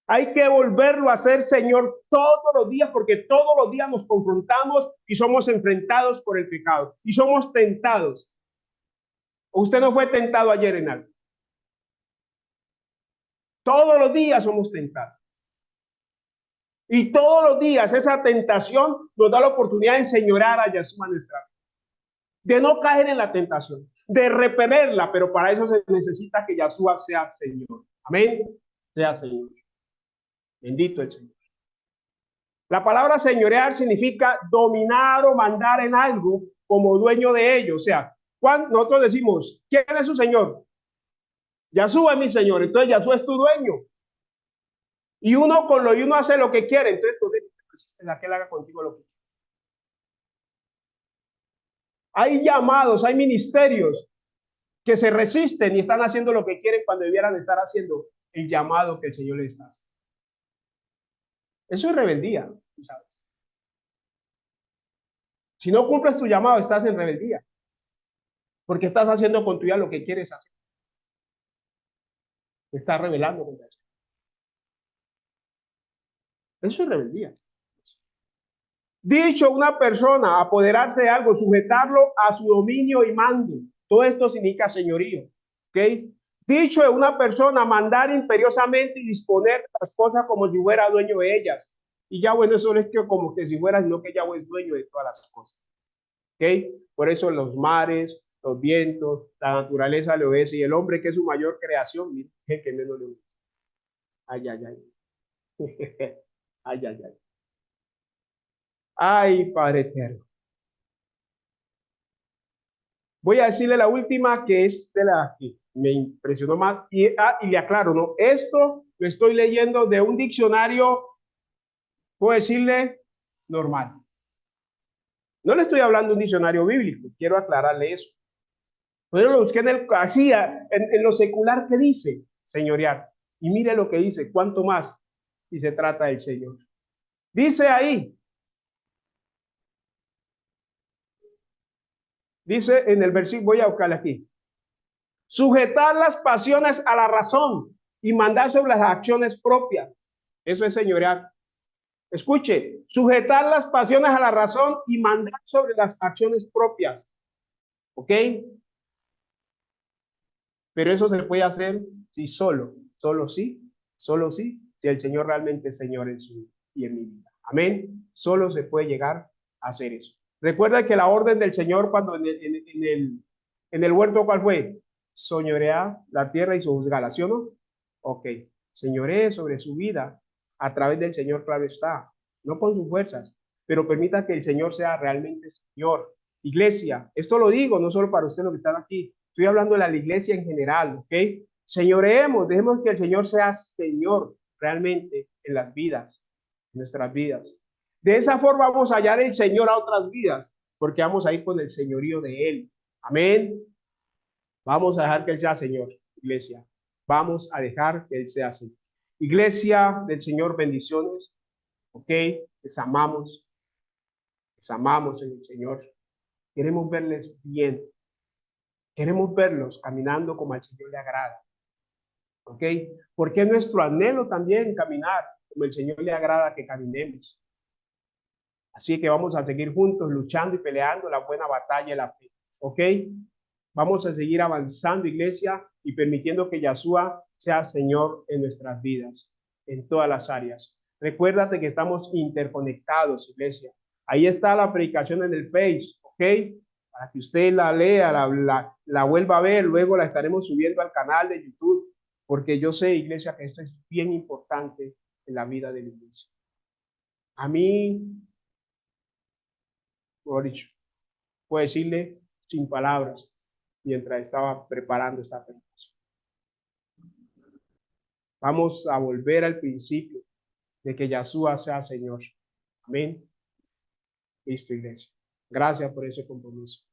Hay que volverlo a ser Señor todos los días, porque todos los días nos confrontamos y somos enfrentados por el pecado y somos tentados. Usted no fue tentado ayer en algo. Todos los días somos tentados. Y todos los días esa tentación nos da la oportunidad de enseñorar a Yahshua nuestra vida. De no caer en la tentación, de repelerla, pero para eso se necesita que Yahshua sea Señor. Amén. Sea Señor. Bendito el Señor. La palabra señorear significa dominar o mandar en algo como dueño de ello. O sea, cuando nosotros decimos, ¿quién es su Señor? Yahshua es mi Señor. Entonces Yahshua es tu dueño. Y uno hace lo que quiere. Entonces tú la que él haga contigo lo que quiere. Hay llamados, hay ministerios que se resisten y están haciendo lo que quieren cuando debieran estar haciendo el llamado que el Señor les está haciendo. Eso es rebeldía, ¿sabes? Si no cumples tu llamado, estás en rebeldía. Porque estás haciendo con tu vida lo que quieres hacer. Te estás rebelando contra eso. Eso es rebeldía. Dicho una persona, apoderarse de algo, sujetarlo a su dominio y mando. Todo esto significa señorío. ¿Ok? Dicho de una persona, mandar imperiosamente y disponer las cosas como si fuera dueño de ellas. Y ya bueno, eso no es que como que si fuera, sino que Yahweh es dueño de todas las cosas. ¿Ok? Por eso los mares, los vientos, la naturaleza le obedece y el hombre que es su mayor creación, mire, que menos le obedece. Ay, ay, ay. Ay, ay, ay. Ay, Padre eterno. Voy a decirle la última que es de la que me impresionó más y le aclaro, ¿no? Esto lo estoy leyendo de un diccionario, puedo decirle, normal. No le estoy hablando de un diccionario bíblico, quiero aclararle eso. Pero lo busqué en lo secular que dice, señorear. Y mire lo que dice, cuánto más si se trata del Señor. Dice ahí, dice en el versículo, voy a buscarle aquí. Sujetar las pasiones a la razón y mandar sobre las acciones propias. Eso es señorear. Escuche, sujetar las pasiones a la razón y mandar sobre las acciones propias. ¿Ok? Pero eso se puede hacer si solo sí, si el Señor realmente es Señor en su vida y en mi vida. Amén. Solo se puede llegar a hacer eso. Recuerda que la orden del Señor cuando en el huerto, ¿cuál fue? Señorea la tierra y sojuzgarla, ¿sí o no? Ok. Señoree sobre su vida a través del Señor, claro está. No con sus fuerzas, pero permita que el Señor sea realmente Señor. Iglesia, esto lo digo no solo para ustedes los que están aquí, estoy hablando de la iglesia en general, ¿ok? Señoreemos, dejemos que el Señor sea Señor realmente en las vidas, en nuestras vidas. De esa forma vamos a hallar el Señor a otras vidas, porque vamos a ir con el señorío de Él. Amén. Vamos a dejar que Él sea Señor, iglesia. Vamos a dejar que Él sea Señor. Iglesia del Señor, bendiciones. ¿Ok? Les amamos en el Señor. Queremos verles bien. Queremos verlos caminando como al Señor le agrada. ¿Ok? Porque es nuestro anhelo también caminar como el Señor le agrada que caminemos. Así que vamos a seguir juntos luchando y peleando la buena batalla de la fe. ¿Ok? Vamos a seguir avanzando, iglesia, y permitiendo que Yahshua sea Señor en nuestras vidas, en todas las áreas. Recuérdate que estamos interconectados, iglesia. Ahí está la predicación en el Face, ¿ok? Para que usted la lea, la vuelva a ver, luego la estaremos subiendo al canal de YouTube, porque yo sé, iglesia, que esto es bien importante en la vida de la iglesia. A mí, por dicho, puedo decirle sin palabras mientras estaba preparando esta predicación. Vamos a volver al principio de que Yahshua sea Señor. Amén. Listo, iglesia. Gracias por ese compromiso.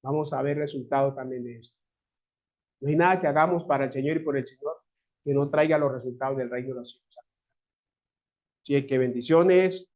Vamos a ver resultado también de esto. No hay nada que hagamos para el Señor y por el Señor que no traiga los resultados del reino de los cielos. Así que bendiciones.